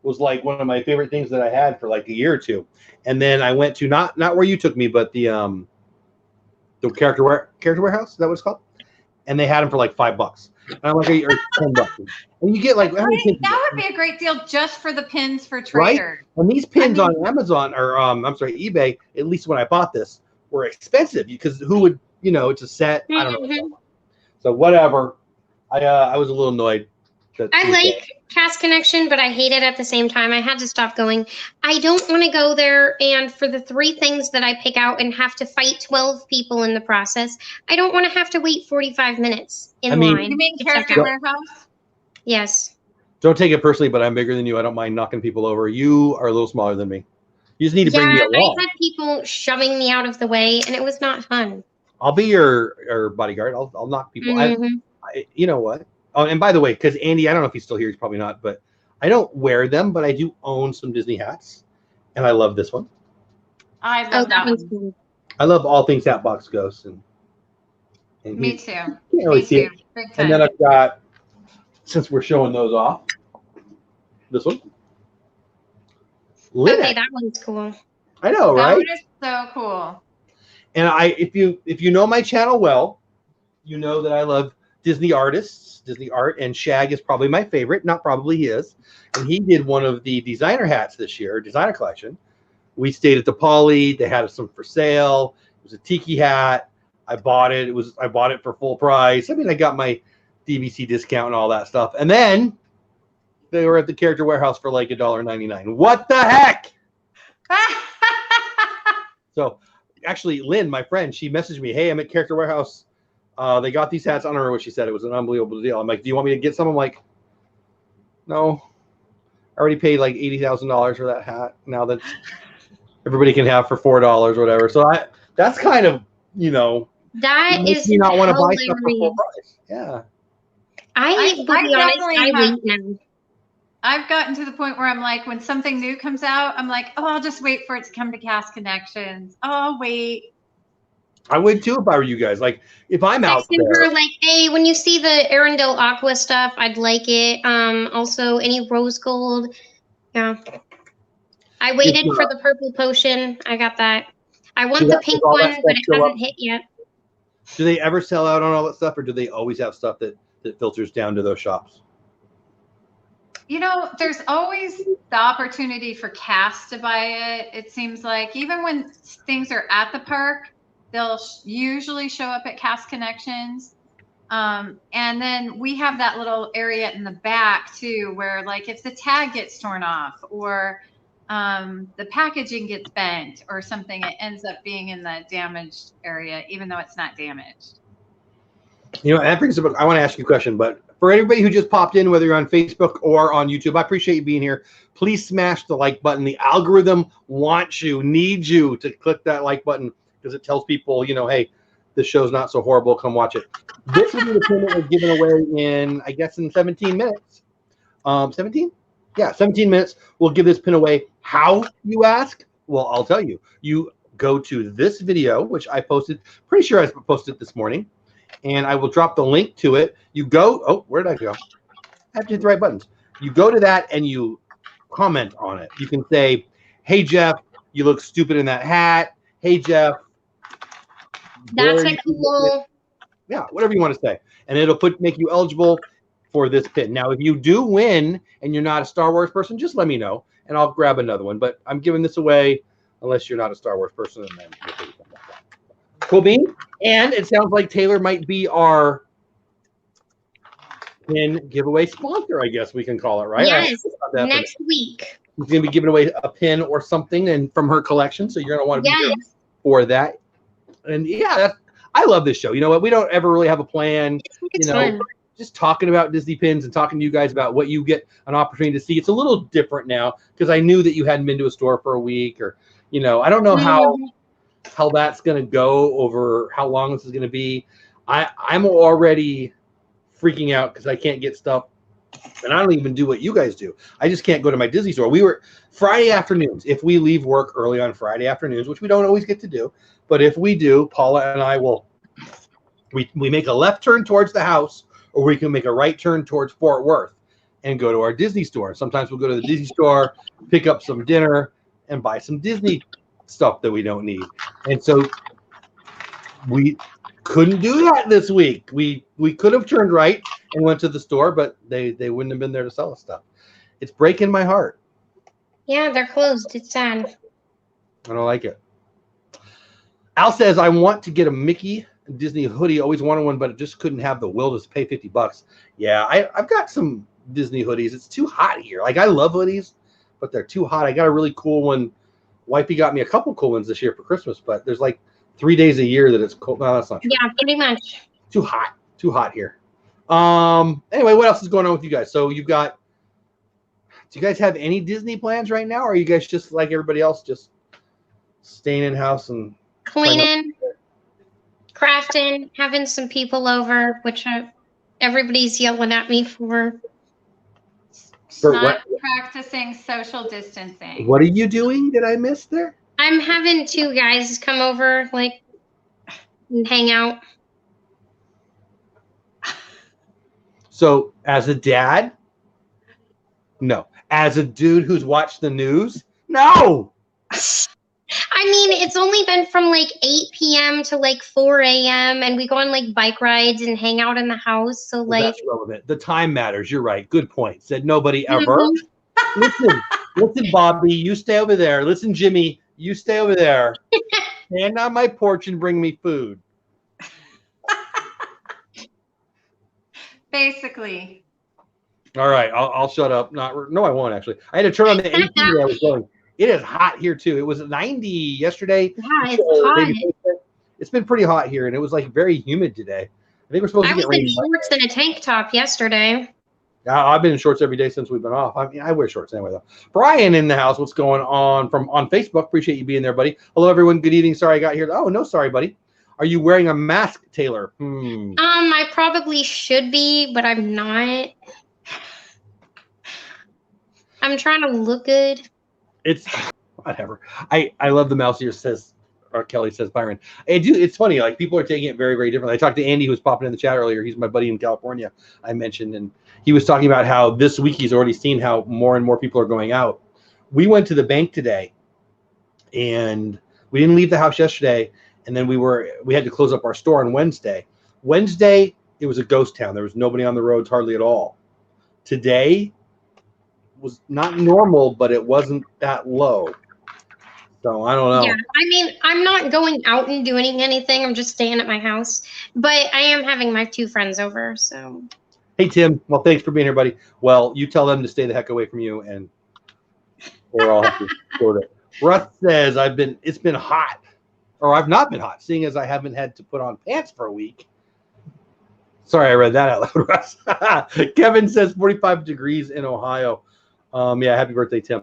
was like one of my favorite things that I had for like a year or two. And then I went to not where you took me, but the character warehouse. Is that what it's called? And they had them for like $5. And I'm like, or $10. And you get like that would be a great deal just for the pins for Trader. Right? And these pins on Amazon or eBay, at least when I bought this, were expensive because who would, it's a set. I don't know. Mhm. So whatever. I was a little annoyed. I like Cast Connection, but I hate it at the same time. I had to stop going. I don't want to go there, and for the 3 things that I pick out and have to fight 12 people in the process, I don't want to have to wait 45 minutes in line. You mean to check Character out. Warehouse? Yes. Don't take it personally, but I'm bigger than you. I don't mind knocking people over. You are a little smaller than me. You just need to bring me along. I had people shoving me out of the way, and it was not fun. I'll be your bodyguard. I'll knock people. Mhm. You know what? Oh, and by the way, because Andy, I don't know if he's still here. He's probably not, but I don't wear them, but I do own some Disney hats, and I love this one. I love that one. Cool. I love all things Hatbox Ghost, and Me too. Can't really Me see too. it. Big And time. then I've got, since we're showing those off, this one. Okay, that one's cool. I know, That right? one is so cool. And if you know my channel well, you know that I love Disney artists, Disney art, and Shag is probably my favorite. Not probably, he is. And he did one of the designer hats this year, designer collection. We stayed at the Poly. They had some for sale. It was a tiki hat. I bought it. I bought it for full price. I mean, I got my DVC discount and all that stuff. And then they were at the Character Warehouse for like $1.99. What the heck? So actually, Lynn, my friend, she messaged me, hey, I'm at Character Warehouse. They got these hats. I don't remember what she said. It was an unbelievable deal. I'm like, do you want me to get some? I'm like, no. I already paid like $80,000 for that hat. Now that everybody can have for $4 or whatever. So that's kind of, that makes is me not want to buy hilarious. stuff for full price. Yeah. I will be honest, I wait now. I've gotten to the point where I'm like, when something new comes out, I'm like, oh, I'll just wait for it to come to Cast Connections. Oh, I'll wait. I would too if I were you guys. Like, if I'm out Texting there. her like, hey, when you see the Arendelle Aqua stuff, I'd like it. Also any rose gold. Yeah. I waited for the purple potion. I got that. I want the pink one, but it hasn't hit yet. Do they ever sell out on all that stuff, or do they always have stuff that filters down to those shops? There's always the opportunity for Cast to buy it. It seems like even when things are at the park, they'll usually show up at Cast Connections. And then we have that little area in the back too, where like if the tag gets torn off or the packaging gets bent or something, it ends up being in the damaged area, even though it's not damaged. That brings up, I want to ask you a question, but for everybody who just popped in, whether you're on Facebook or on YouTube, I appreciate you being here. Please smash the like button. The algorithm needs you to click that like button because it tells people, hey, this show's not so horrible. Come watch it. This will be the pin that was given away in 17 minutes. 17? Yeah, 17 minutes. We'll give this pin away. How, you ask? Well, I'll tell you. You go to this video, which I posted. Pretty sure I posted it this morning. And I will drop the link to it. You go, oh, where did I go? I have to hit the right buttons. You go to that and you comment on it. You can say, hey, Jeff, you look stupid in that hat. Hey, Jeff. That's a cool. Yeah, whatever you want to say. And it'll make you eligible for this pin. Now, if you do win and you're not a Star Wars person, just let me know and I'll grab another one. But I'm giving this away unless you're not a Star Wars person. And then we'll take something like that. Cool bean. And it sounds like Taylor might be our pin giveaway sponsor, I guess we can call it, right? Yes, next week. She's going to be giving away a pin or something and from her collection. So you're going to want to be there for that. And yeah, I love this show. You know what? We don't ever really have a plan. It's fun. Just talking about Disney pins and talking to you guys about what you get an opportunity to see. It's a little different now because I knew that you hadn't been to a store for a week or, I don't know how that's going to go over how long this is going to be. I'm already freaking out because I can't get stuff and I don't even do what you guys do. I just can't go to my Disney store. We were Friday afternoons. If we leave work early on Friday afternoons, which we don't always get to do, but if we do, Paula and I will, we make a left turn towards the house or we can make a right turn towards Fort Worth and go to our Disney store. Sometimes we'll go to the Disney store, pick up some dinner and buy some Disney stuff that we don't need. And so we couldn't do that this week. We could have turned right and went to the store, but they wouldn't have been there to sell us stuff. It's breaking my heart. Yeah, they're closed. It's sad. I don't like it. Al says, I want to get a Mickey Disney hoodie. Always wanted one, but it just couldn't have the will to pay $50. Yeah, I've got some Disney hoodies. It's too hot here. Like, I love hoodies, but they're too hot. I got a really cool one. Wifey got me a couple cool ones this year for Christmas, but there's like 3 days a year that it's cold. No, that's not true. Yeah, pretty much. Too hot here. Anyway, what else is going on with you guys? So do you guys have any Disney plans right now? Or are you guys just like everybody else, just staying in house and cleaning, crafting, having some people over, which everybody's yelling at me for. Not practicing social distancing. What are you doing? Did I miss there? I'm having 2 guys come over, like, and hang out. So, as a dad, no. As a dude who's watched the news, no. I mean, it's only been from like 8 p.m. to like 4 a.m. and we go on like bike rides and hang out in the house. So like, that's relevant. The time matters. You're right. Good point. Said nobody ever. Listen, Bobby, you stay over there. Listen, Jimmy, you stay over there. Stand on my porch and bring me food. Basically. All right, I'll shut up. No, I won't actually. I had to turn on the AC that I was going. It is hot here too. It was 90 yesterday. Yeah, it's hot. It's been pretty hot here, and it was like very humid today. I think we're supposed to get rain. I was in shorts and a tank top yesterday. I've been in shorts every day since we've been off. I mean, I wear shorts anyway though. Brian in the house. What's going on on Facebook? Appreciate you being there, buddy. Hello, everyone. Good evening. Sorry I got here. Oh no, sorry, buddy. Are you wearing a mask, Taylor? I probably should be, but I'm not. I'm trying to look good. It's whatever. I love the mouse here says, or Kelly says, Byron. It's funny. Like, people are taking it very, very differently. I talked to Andy, who was popping in the chat earlier. He's my buddy in California, I mentioned, and he was talking about how this week he's already seen how more and more people are going out. We went to the bank today, and we didn't leave the house yesterday, and then we had to close up our store on Wednesday. Wednesday, it was a ghost town. There was nobody on the roads hardly at all. Today was not normal, but it wasn't that low. So I don't know. Yeah, I mean, I'm not going out and doing anything. I'm just staying at my house. But I am having my 2 friends over, so. Hey, Tim. Well, thanks for being here, buddy. Well, you tell them to stay the heck away from you, or I'll have to sort it. Russ says, it's been hot, or I've not been hot, seeing as I haven't had to put on pants for a week. Sorry, I read that out loud, Russ. Kevin says 45 degrees in Ohio. Yeah, happy birthday, Tim.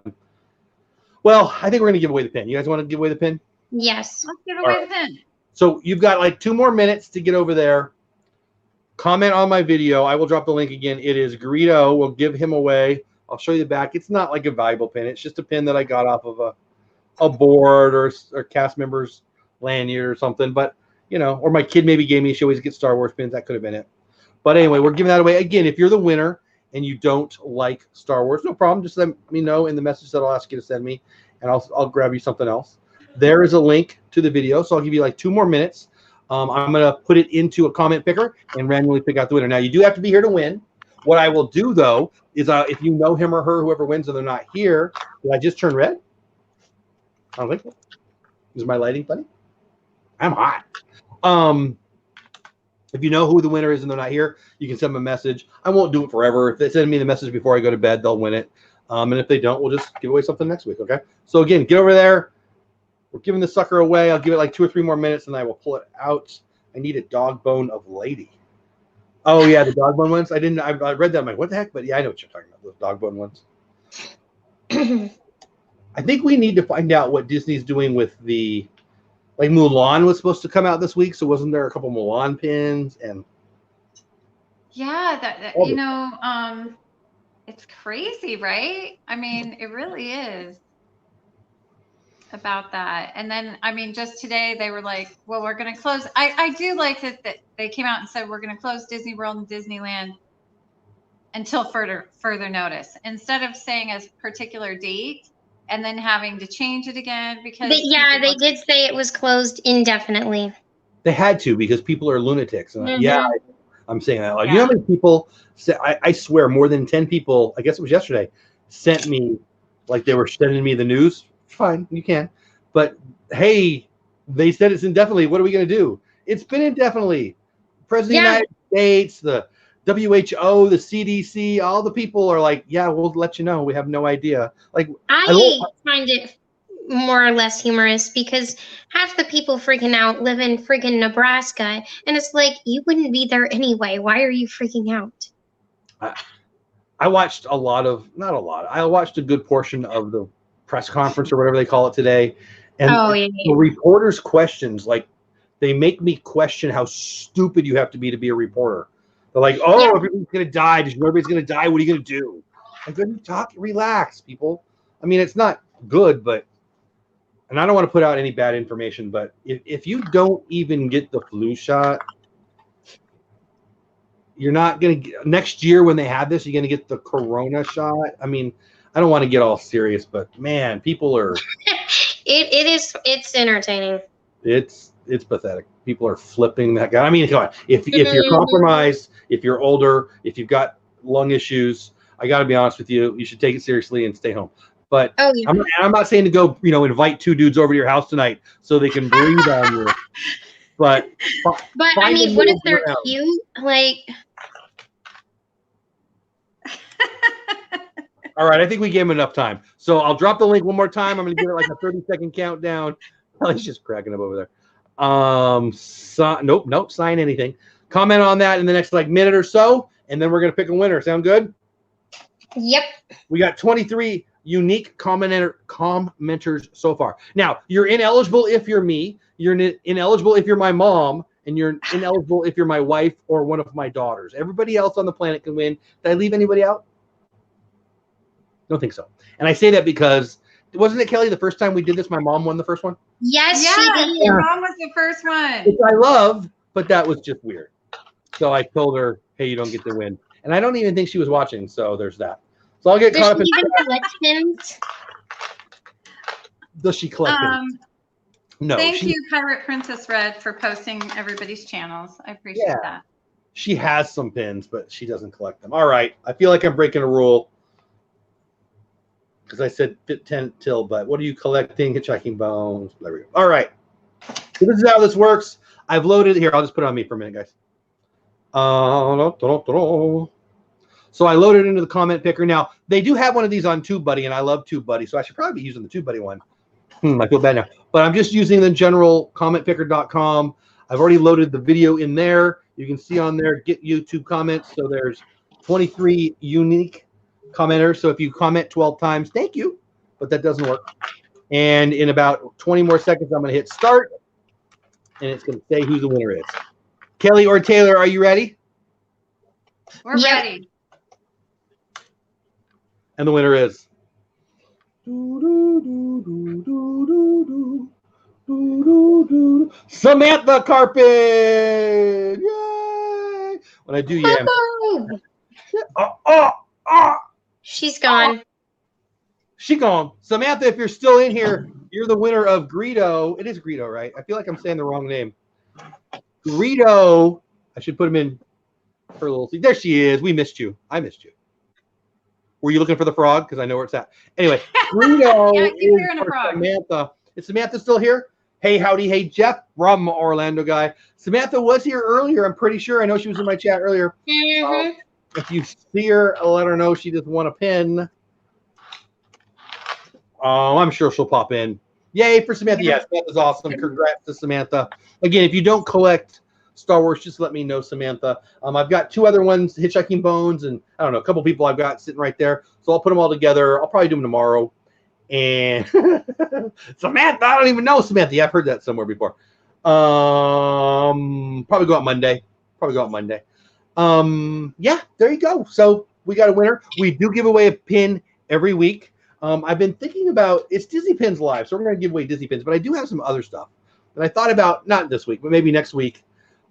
Well, I think we're going to give away the pin. You guys want to give away the pin? Yes. Let's give away the pin. So you've got like 2 more minutes to get over there. Comment on my video. I will drop the link again. It is Greedo. We'll give him away. I'll show you the back. It's not like a valuable pin. It's just a pin that I got off of a board or cast members lanyard or something. But, you know, or my kid maybe gave me. She always gets Star Wars pins. That could have been it. But anyway, we're giving that away. Again, if you're the winner and you don't like Star Wars, no problem. Just let me know in the message that I'll ask you to send me, and I'll grab you something else. There is a link to the video, so I'll give you like 2 more minutes. I'm going to put it into a comment picker and randomly pick out the winner. Now, you do have to be here to win. What I will do, though, is if you know him or her, whoever wins, and they're not here, did I just turn red? I don't think so. Is my lighting funny? I'm hot. If you know who the winner is and they're not here, you can send them a message. I won't do it forever. If they send me the message before I go to bed, they'll win it. And if they don't, we'll just give away something next week, okay? So, again, get over there. We're giving the sucker away. I'll give it like 2 or 3 more minutes, and I will pull it out. I need a dog bone of lady. Oh, yeah, the dog bone ones? I read that. I'm like, what the heck? But, yeah, I know what you're talking about, those dog bone ones. I think we need to find out what Disney's doing with the – like Mulan was supposed to come out this week, so wasn't there a couple Mulan pins? And yeah, it's crazy, right? I mean, it really is about that. And then, I mean, just today they were like, well, we're going to close. I do like that they came out and said we're going to close Disney World and Disneyland until further notice, instead of saying a particular date and then having to change it again because they did say it was closed indefinitely. They had to, because people are lunatics. And I'm saying that. Like, Yeah. you know how many people say, I swear more than 10 people, I guess it was yesterday, sent me, like they were sending me the news. Fine, you can. But hey, They said it's indefinitely. What are we going to do? It's been indefinitely. President of the United States, the WHO, the CDC, all the people are like, yeah, we'll let you know. We have no idea. Like, I find it more or less humorous because half the people freaking out live in freaking Nebraska, and it's like, you wouldn't be there anyway. Why are you freaking out? I watched a lot of, not a lot, I watched a good portion of the press conference or whatever they call it today. And the reporters' questions, like, they make me question how stupid you have to be a reporter. They're like, oh, everybody's going to die. Does you know everybody's going to die? What are you going to do? Like, relax, people. I mean, it's not good, but, and I don't want to put out any bad information, but if you don't even get the flu shot, you're not going to get, next year when they have this, you're going to get the corona shot. I mean, I don't want to get all serious, but man, people are. It's entertaining. It's pathetic. People are flipping that guy. I mean, come on. If you're compromised, if you're older, if you've got lung issues, I got to be honest with you, you should take it seriously and stay home. But I'm not saying to go, invite two dudes over to your house tonight so they can breathe on you. But I mean, what if they're cute? Like. All right, I think we gave him enough time. So I'll drop the link one more time. I'm going to give it like a 30-second countdown. He's just cracking up over there. Nope, sign anything. Comment on that in the next minute or so, and then we're going to pick a winner. Sound good? Yep. We got 23 unique commenters so far. Now, you're ineligible if you're me. You're ineligible if you're my mom, and you're ineligible if you're my wife or one of my daughters. Everybody else on the planet can win. Did I leave anybody out? Don't think so. And I say that because wasn't it, Kelly, the first time we did this, my mom won the first one? Yes, she did. Your mom was the first one. Which I love, but that was just weird. So I told her, hey, you don't get to win. And I don't even think she was watching, so there's that. So I'll get caught up in. Does she even collect pins? Does she collect pins? No. Thank you, Pirate Princess Red, for posting everybody's channels. I appreciate that. She has some pins, but she doesn't collect them. All right. I feel like I'm breaking a rule. Because I said 10 till, but what are you collecting? Hitchhiking bones. There we go. All right. So this is how this works. I've loaded it here. I'll just put it on me for a minute, guys. So I loaded into the comment picker. Now, they do have one of these on TubeBuddy, and I love TubeBuddy, so I should probably be using the TubeBuddy one. I feel bad now. But I'm just using the general commentpicker.com. I've already loaded the video in there. You can see on there, get YouTube comments. So there's 23 unique commenters. So if you comment 12 times, thank you. But that doesn't work. And in about 20 more seconds, I'm going to hit start. And it's going to say who the winner is. Kelly or Taylor, are you ready? We're ready. And the winner is. Samantha Carpet! Yay! When I do, She's gone. She gone. Samantha, if you're still in here, you're the winner of Greedo. It is Greedo, right? I feel like I'm saying the wrong name. Greedo. I should put him in her little seat. There she is. We missed you. I missed you. Were you looking for the frog? Because I know where it's at. Anyway, Greedo is for Samantha. Is Samantha still here? Hey, howdy. Hey, Jeff from Orlando guy. Samantha was here earlier, I'm pretty sure. I know she was in my chat earlier. Mm-hmm. If you see her, let her know she just won a pin. Oh, I'm sure she'll pop in. Yay for Samantha. Yes, that was awesome. Congrats to Samantha. Again, if you don't collect Star Wars, just let me know, Samantha. I've got two other ones, Hitchhiking Bones, and I don't know, a couple people I've got sitting right there. So I'll put them all together. I'll probably do them tomorrow. And Samantha, I don't even know Samantha. Yeah, I've heard that somewhere before. Probably go out Monday. Yeah, there you go. So we got a winner. We do give away a pin every week. I've been thinking about, it's Disney Pins Live, so we're going to give away Disney Pins, but I do have some other stuff. And I thought about, not this week, but maybe next week,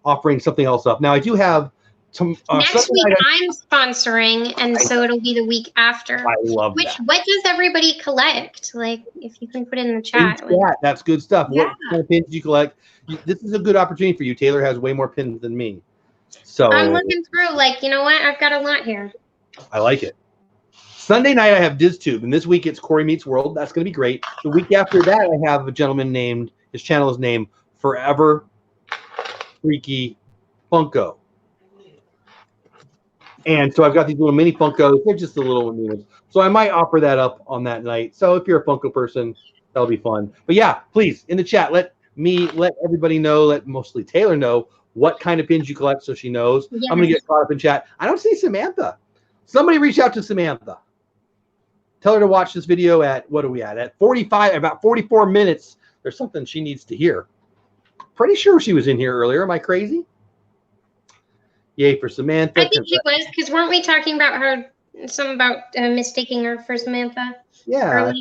offering something else up. Now, I do have next week I'm sponsoring, and so it'll be the week after. I love that. What does everybody collect? Like, if you can put it in the chat. That's good stuff. Yeah. What kind of pins do you collect? This is a good opportunity for you. Taylor has way more pins than me. So I'm looking through, you know what? I've got a lot here. I like it. Sunday night, I have DizTube, and this week it's Corey Meets World. That's going to be great. The week after that, I have a gentleman named His channel is named Forever Freaky Funko. And so I've got these little mini Funkos. They're just the little ones. So I might offer that up on that night. So if you're a Funko person, that'll be fun. But yeah, please, in the chat, let everybody know, let mostly Taylor know what kind of pins you collect so she knows. Yes. I'm going to get caught up in chat. I don't see Samantha. Somebody reach out to Samantha. Tell her to watch this video at, what are we at 45, about 44 minutes. There's something she needs to hear. Pretty sure she was in here earlier. Am I crazy? Yay for Samantha. I think she was, because weren't we talking about her, mistaking her for Samantha? Yeah.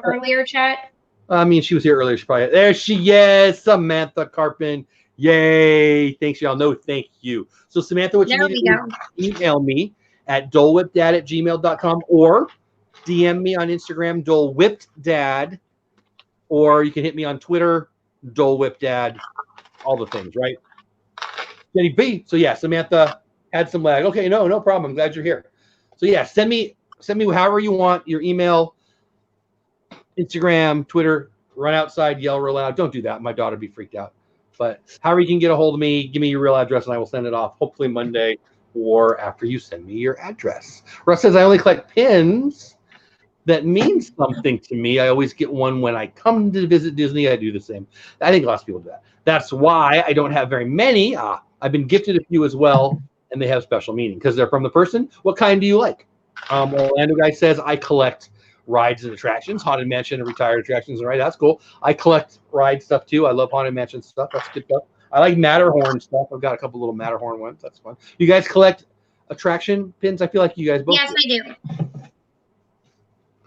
Earlier chat? I mean, she was here earlier. There she is, Samantha Carpin. Yay. Thanks, y'all. No, thank you. So, Samantha, what you need to do, email me at dolewhipdad@gmail.com or DM me on Instagram, dolewhippedad, or you can hit me on Twitter, dolewhipdad, all the things, right? Jenny B. So, yeah, Samantha had some lag. Okay, no problem. I'm glad you're here. So, yeah, send me however you want, your email, Instagram, Twitter, run outside, yell real loud. Don't do that. My daughter would be freaked out. But however you can get a hold of me, give me your real address, and I will send it off, hopefully Monday or after you send me your address. Russ says, I only collect pins that mean something to me. I always get one when I come to visit Disney. I do the same. I think lots of people do that. That's why I don't have very many. I've been gifted a few as well, and they have special meaning because they're from the person. What kind do you like? Orlando guy says, I collect rides and attractions, Haunted Mansion and retired attractions. Right, that's cool. I collect ride stuff too. I love Haunted Mansion stuff. That's good stuff. I like Matterhorn stuff. I've got a couple little Matterhorn ones. That's fun. You guys collect attraction pins? I feel like you guys both. Yes, do. I do.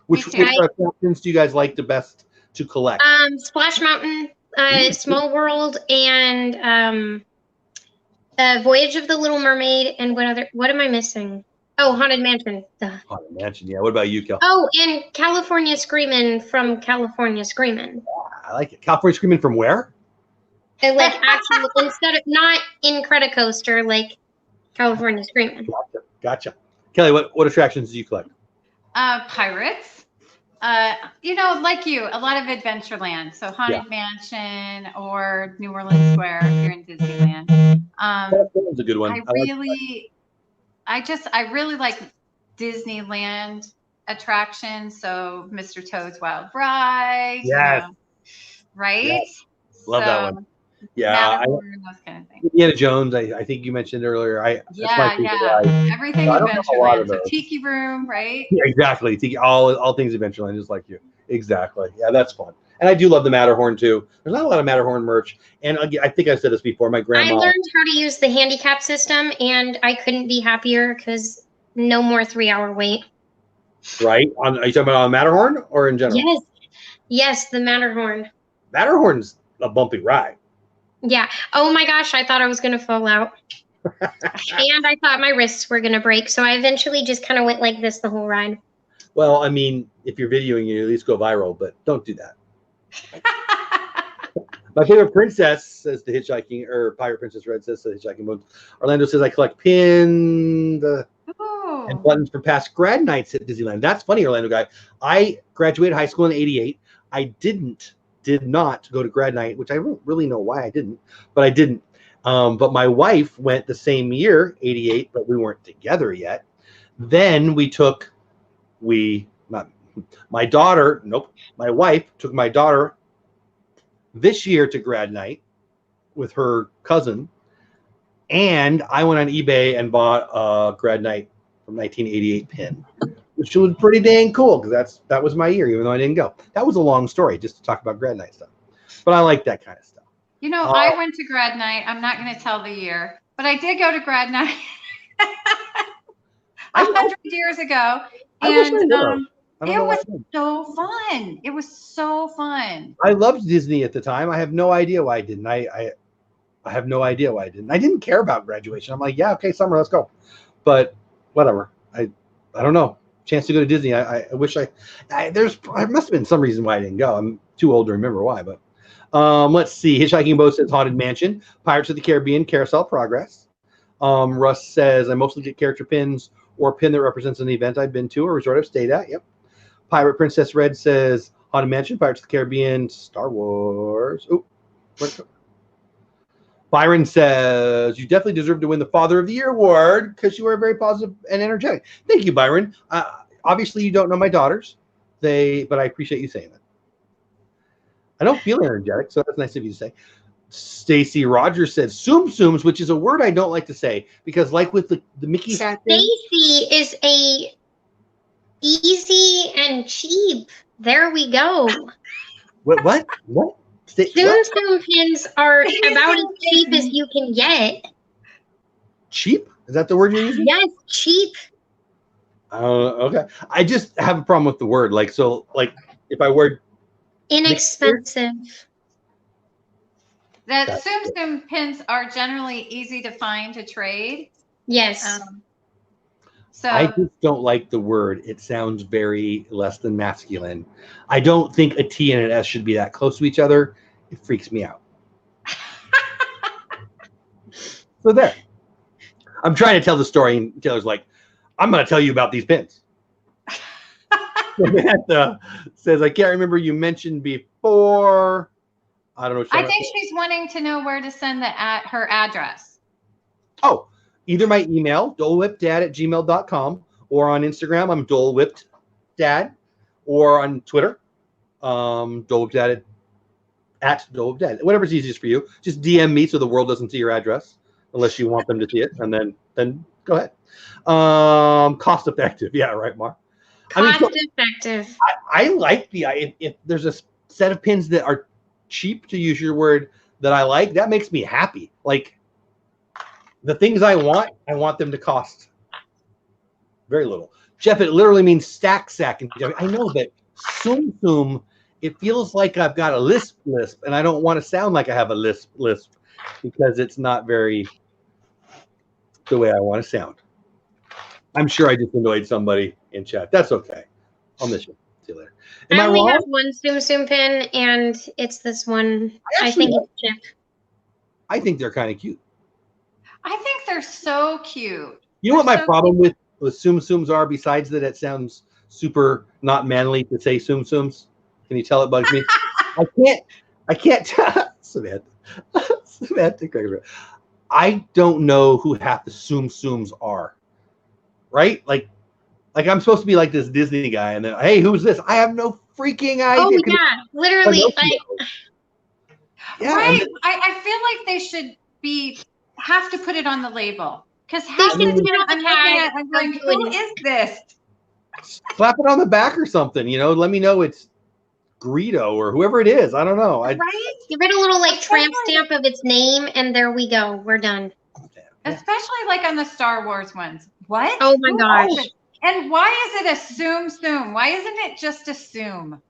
Which attractions do you guys like the best to collect? Splash Mountain, Small World, and Voyage of the Little Mermaid. And what am I missing? Oh, Haunted Mansion. Haunted Mansion, yeah. What about you, Kel? Oh, and California Screamin' from California Screamin'. I like it. California Screamin' from where? Like actually, instead of not Incredicoaster, like California Screamin'. Gotcha. Kelly, what attractions do you collect? Pirates. Like you, a lot of Adventureland. So Haunted Mansion or New Orleans Square if you're in Disneyland. That's a good one. I really like Disneyland attractions. So Mr. Toad's Wild Ride. Yes. Right? Yes. Love that one. Yeah. Those kind of things. Indiana Jones, I think you mentioned earlier. Everything Adventureland. So Tiki Room, right? Yeah, exactly. Tiki, all things Adventureland, just like you. Exactly. Yeah, that's fun. And I do love the Matterhorn too. There's not a lot of Matterhorn merch. And I think I said this before. My grandma. I learned how to use the handicap system, and I couldn't be happier because no more 3-hour wait. Right? Are you talking about on Matterhorn or in general? Yes, the Matterhorn. Matterhorn's a bumpy ride. Yeah. Oh my gosh, I thought I was going to fall out. And I thought my wrists were going to break. So I eventually just kind of went like this the whole ride. Well, I mean, if you're videoing, you at least go viral, but don't do that. My favorite princess, says the Hitchhiking, or Pirate Princess Red says the Hitchhiking Bones. Orlando says, I collect pins and buttons from past grad nights at Disneyland. That's funny, Orlando guy. I graduated high school in '88. I did not go to grad night, which I don't really know why I didn't, but I didn't. But my wife went the same year, '88, but we weren't together yet. Then my wife took my daughter this year to grad night with her cousin, and I went on eBay and bought a grad night from 1988 pin, which was pretty dang cool because that was my year, even though I didn't go. That was a long story just to talk about grad night stuff, but I like that kind of stuff. I went to grad night. I'm not going to tell the year, but I did go to grad night 100 years ago, and it was so fun. It was so fun. I loved Disney at the time. I have no idea why I didn't. I have no idea why I didn't. I didn't care about graduation. I'm like, yeah, okay, summer, let's go. But whatever. I don't know. Chance to go to Disney. I wish there must have been some reason why I didn't go. I'm too old to remember why, but let's see. Hitchhiking Boat says Haunted Mansion, Pirates of the Caribbean, Carousel Progress. Russ says I mostly get character pins or a pin that represents an event I've been to or resort I've stayed at. Yep. Pirate Princess Red says Haunted Mansion, Pirates of the Caribbean, Star Wars. Oh, where'd it go? Byron says, you definitely deserve to win the Father of the Year award because you are very positive and energetic. Thank you, Byron. Obviously, you don't know my daughters, but I appreciate you saying that. I don't feel energetic, so that's nice of you to say. Stacy Rogers said, Tsum Tsums, which is a word I don't like to say because, like with the Mickey hat thing. Stacy is a easy and cheap. There we go. What? Tsum Tsum pins are about as cheap as you can get. Cheap? Is that the word you're using? Yes, cheap. Okay. I just have a problem with the word. Like if I word inexpensive. The Tsum Tsum pins are generally easy to find to trade. Yes. So I just don't like the word. It sounds very less than masculine. I don't think a T and an S should be that close to each other. It freaks me out. So there. I'm trying to tell the story, and Taylor's like, I'm going to tell you about these pins. Samantha says, I can't remember you mentioned before. I don't know. I think she's wanting to know where to send her address. Oh, either my email, dolewhippdad@gmail.com, or on Instagram, I'm dolewhippeddad, or on Twitter, dolewhippdad at dolewhippdad. Whatever's easiest for you. Just DM me so the world doesn't see your address, unless you want them to see it, and then go ahead. Cost effective. Yeah, right, Mar. Cost effective. I like if there's a set of pins that are cheap, to use your word, that I like, that makes me happy. Like the things I want them to cost very little. Jeff, it literally means sack. And I know that Tsum Tsum, it feels like I've got a lisp, and I don't want to sound like I have a lisp because it's not very the way I want to sound. I'm sure I just annoyed somebody in chat. That's okay. I'll miss you. See you later. I only have one Tsum Tsum pin, and it's this one. I think it's Chip. I think they're kind of cute. I think they're so cute. You know what my problem with Tsum Tsums are, besides that it sounds super not manly to say Tsum Tsums? Can you tell it bugs me? I can't tell. Samantha. I don't know who half the Tsum Tsums are. Right? Like I'm supposed to be like this Disney guy, and then, hey, who's this? I have no freaking idea. Oh yeah, literally. Yeah, right. I feel like they should have to put it on the label, because half the time I'm going, who is this? Slap it on the back or something. Let me know it's Greedo or whoever it is. I don't know. Right? Give it a little tramp stamp of its name, and there we go. We're done. Especially like on the Star Wars ones. What? Oh my gosh. And why is it assume? Why isn't it just assume?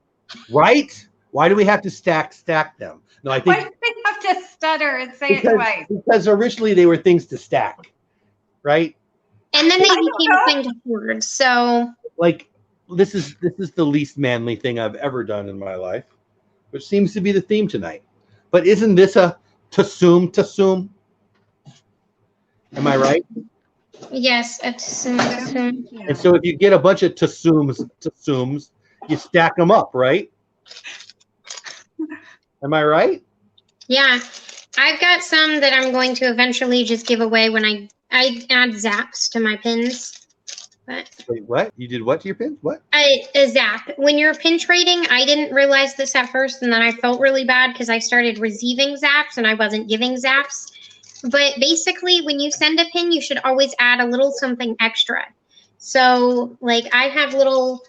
Right? Why do we have to stack them? No, I think. Why do we have to stutter and say it twice? Because originally they were things to stack, right? And then they became a thing to hoard. So. This is the least manly thing I've ever done in my life, which seems to be the theme tonight. But isn't this a Tsum? Am I right? Yes, a Tsum. And so if you get a bunch of Tsums, you stack them up, right? Am I right? Yeah. I've got some that I'm going to eventually just give away when I add zaps to my pins. But wait, what? You did what to your pins? What? A zap. When you're pin trading, I didn't realize this at first, and then I felt really bad because I started receiving zaps and I wasn't giving zaps. But basically, when you send a pin, you should always add a little something extra. So, I have little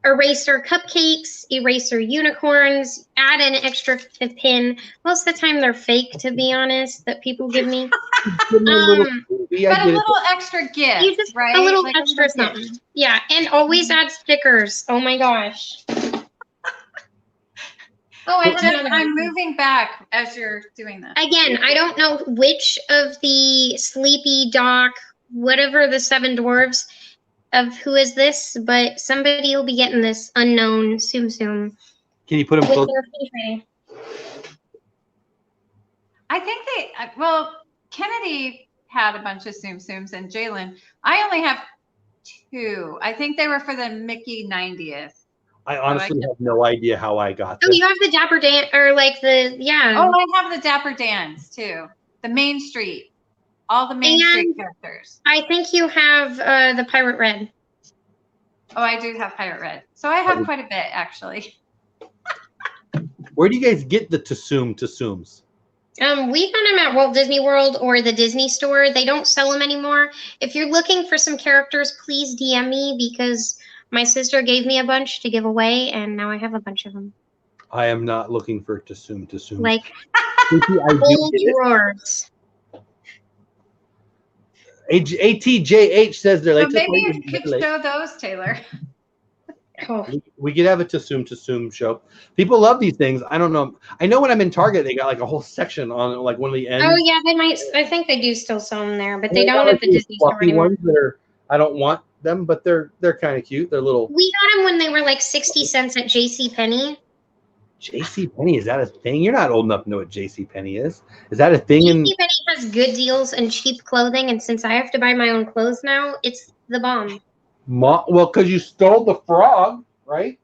eraser cupcakes, eraser unicorns, add an extra pin. Most of the time, they're fake, to be honest, that people give me. But a little extra gift, right? A little extra something. Yeah, and always add stickers. Oh my gosh. Oh, I'm moving back as you're doing that. Again, I don't know which of the Sleepy Doc, whatever the 7 dwarves of who is this, but somebody will be getting this unknown Tsum Tsum. Can you put them close? I think Kennedy had a bunch of Tsum Tsums, and Jalen. I only have 2. I think they were for the Mickey 90th. I honestly have no idea how I got Oh, this. you have the Dapper Dan, or like the, yeah. Oh, I have the Dapper Dans too. The Main Street. All the Main Street characters. I think you have the Pirate Red. Oh, I do have Pirate Red. So I have quite a bit, actually. Where do you guys get the Tsums? We got them at Walt Disney World or the Disney Store. They don't sell them anymore. If you're looking for some characters, please DM me because my sister gave me a bunch to give away, and now I have a bunch of them. I am not looking for Tsums. Like old drawers. ATJH says they're like. So maybe you could show those, Taylor. Oh. We could have a Tsum show. People love these things. I don't know. I know when I'm in Target, they got like a whole section on like one of the ends. Oh yeah, they might. I think they do still sell them there, but they don't at the Disney Store anymore. Ones that are, I don't want them, but they're kind of cute. They're little. We got them when they were like 60 cents at JCPenney. JCPenney, is that a thing? You're not old enough to know what JCPenney is. Is that a thing? JCPenney has good deals and cheap clothing, and since I have to buy my own clothes now, it's the bomb. Well, because you stole the frog, right?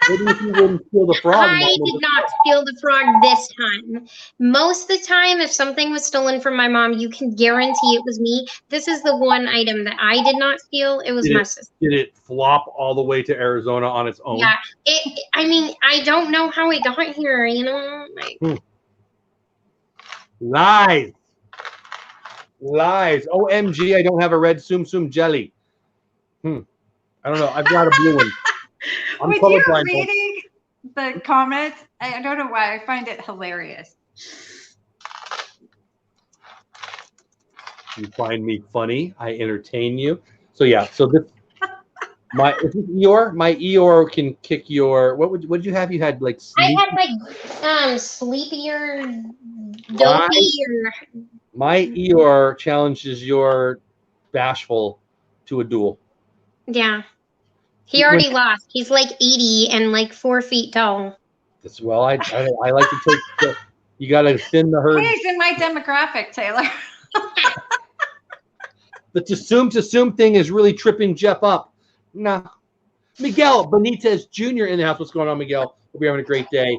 Maybe if you wouldn't steal the frog. I did not steal the frog this time. Most of the time, if something was stolen from my mom, you can guarantee it was me. This is the one item that I did not steal. It was my sister. Did it flop all the way to Arizona on its own? Yeah. I mean, I don't know how it got here, you know? Like, Lies. OMG, I don't have a red Tsum jelly. I don't know. I've got a blue one. When you're reading the comments, I don't know why, I find it hilarious. You find me funny. I entertain you. So yeah. So this my Eeyore. My Eeyore can kick your. What would you have? You had like. I had like sleepier, dopier. My Eeyore challenges your bashful to a duel. Yeah. He already lost. He's like 80 and like 4 feet tall. That's well. I like to take. You got to thin the herd. He's in my demographic, Taylor. The Tsum thing is really tripping Jeff up. Nah. Miguel Benitez Jr. in the house. What's going on, Miguel? Hope you're having a great day.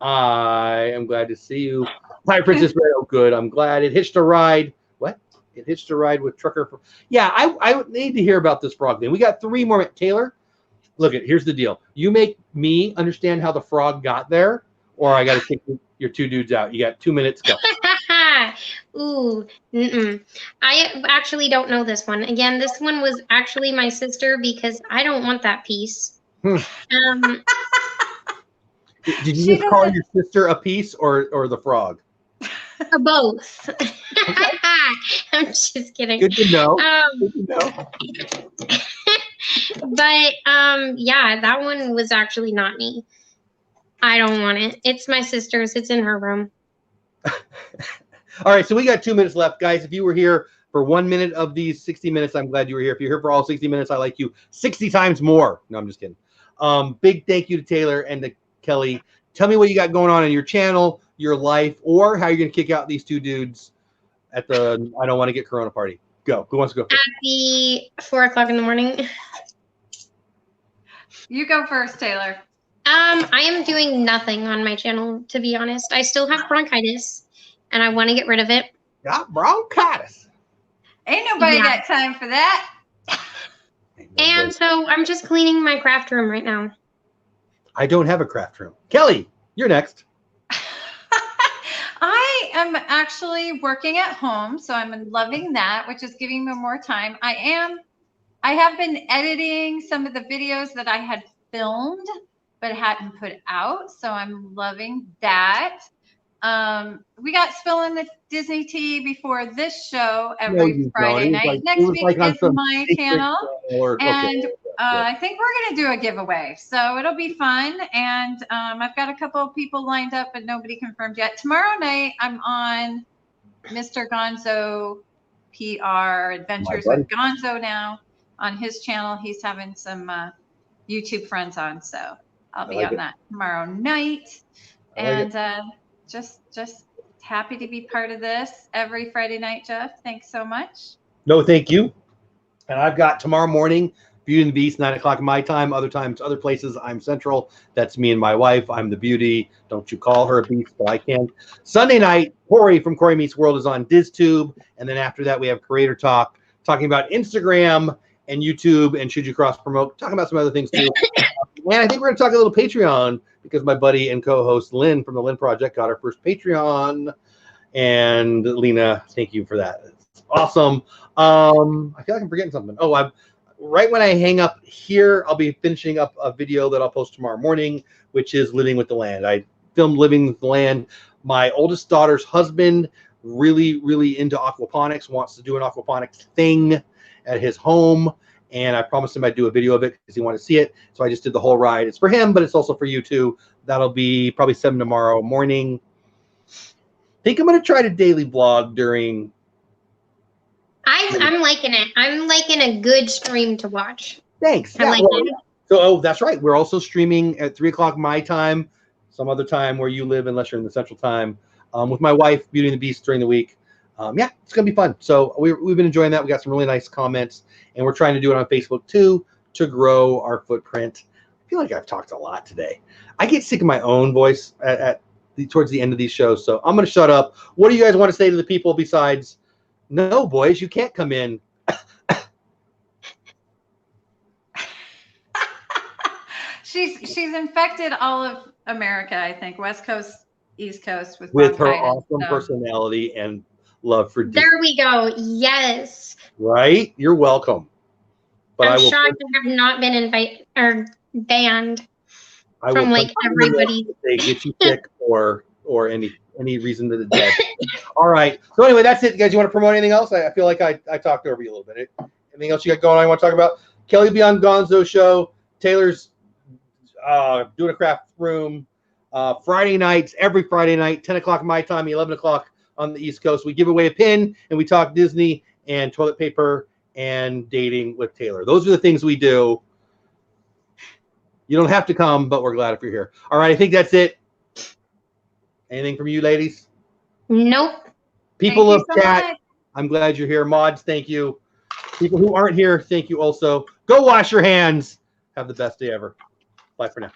I am glad to see you. Hi, Princess Red. Oh, good. I'm glad. It hitched a ride. What? It hitched a ride with Trucker. Yeah, I need to hear about this frog thing. We got 3 more. Taylor, look, here's the deal. You make me understand how the frog got there, or I got to kick your 2 dudes out. You got 2 minutes. Go. Ooh. I actually don't know this one. Again, this one was actually my sister because I don't want that piece. Did you just call your sister a piece or the frog? Both. I'm just kidding. Good to know. Good to know. But yeah, that one was actually not me. I don't want it. It's my sister's. It's in her room. All right, so we got 2 minutes left, guys. If you were here for 1 minute of these 60 minutes, I'm glad you were here. If you're here for all 60 minutes, I like you 60 times more. No, I'm just kidding. Big thank you to Taylor and to Kelly. Tell me what you got going on in your channel, your life, or how you're going to kick out these 2 dudes at the I don't want to get Corona party. Go. Who wants to go first? At the 4 o'clock in the morning. You go first, Taylor. I am doing nothing on my channel, to be honest. I still have bronchitis, and I want to get rid of it. Got bronchitis. Ain't nobody got time for that. And so I'm just cleaning my craft room right now. I don't have a craft room. Kelly, you're next. I am actually working at home, so I'm loving that, which is giving me more time. I have been editing some of the videos that I had filmed but hadn't put out, so I'm loving that. We got Spilling the Disney Tea before this show every Friday night. Next week is my channel. And I think we're going to do a giveaway. So it'll be fun. And I've got a couple of people lined up, but nobody confirmed yet. Tomorrow night, I'm on Mr. Gonzo PR Adventures with Gonzo now on his channel. He's having some YouTube friends on. So I'll be on that tomorrow night. And just happy to be part of this every Friday night, Jeff. Thanks so much. No, thank you. And I've got tomorrow morning Beauty and the Beast, 9 o'clock my time. Other times, other places, I'm Central. That's me and my wife. I'm the beauty. Don't you call her a beast, but I can. Sunday night, Corey from Corey Meets World is on DizTube. And then after that, we have Creator Talk, talking about Instagram and YouTube and should you cross promote, talking about some other things too. And I think we're going to talk a little Patreon because my buddy and co-host Lynn from the Lynn Project got our first Patreon. And Lena, thank you for that. It's awesome. I feel like I'm forgetting something. Oh, right when I hang up here, I'll be finishing up a video that I'll post tomorrow morning, which is Living with the Land. I filmed Living with the Land. My oldest daughter's husband, really, really into aquaponics, wants to do an aquaponics thing at his home. And I promised him I'd do a video of it because he wanted to see it. So I just did the whole ride. It's for him, but it's also for you too. That'll be probably 7 tomorrow morning. I think I'm going to try to daily vlog during. I'm liking it. I'm liking a good stream to watch. Thanks. I like it. So, that's right. We're also streaming at 3 o'clock my time, some other time where you live, unless you're in the Central Time, with my wife, Beauty and the Beast, during the week. Yeah, it's going to be fun. So we've been enjoying that. We got some really nice comments, and we're trying to do it on Facebook too to grow our footprint. I feel like I've talked a lot today. I get sick of my own voice towards the end of these shows, so I'm going to shut up. What do you guys want to say to the people besides, no, boys, you can't come in? She's infected all of America, I think, West Coast, East Coast, with her bronchitis, awesome personality and love for Disney. There we go. Yes. Right? You're welcome. But I'm shocked to have not been invited or banned from like everybody. They get you sick or any reason to the dead. All right. So anyway, that's it, guys. You want to promote anything else? I feel like I talked over you a little bit. Anything else you got going on you want to talk about? Kelly will be on Gonzo show. Taylor's doing a craft room. Friday nights, every Friday night, 10 o'clock my time, 11 o'clock on the East Coast. We give away a pin and we talk Disney and toilet paper and dating with Taylor. Those are the things we do. You don't have to come, but we're glad if you're here. All right, I think that's it. Anything from you, ladies? Nope. People of so chat, much. I'm glad you're here. Mods, thank you. People who aren't here, thank you also. Go wash your hands. Have the best day ever. Bye for now.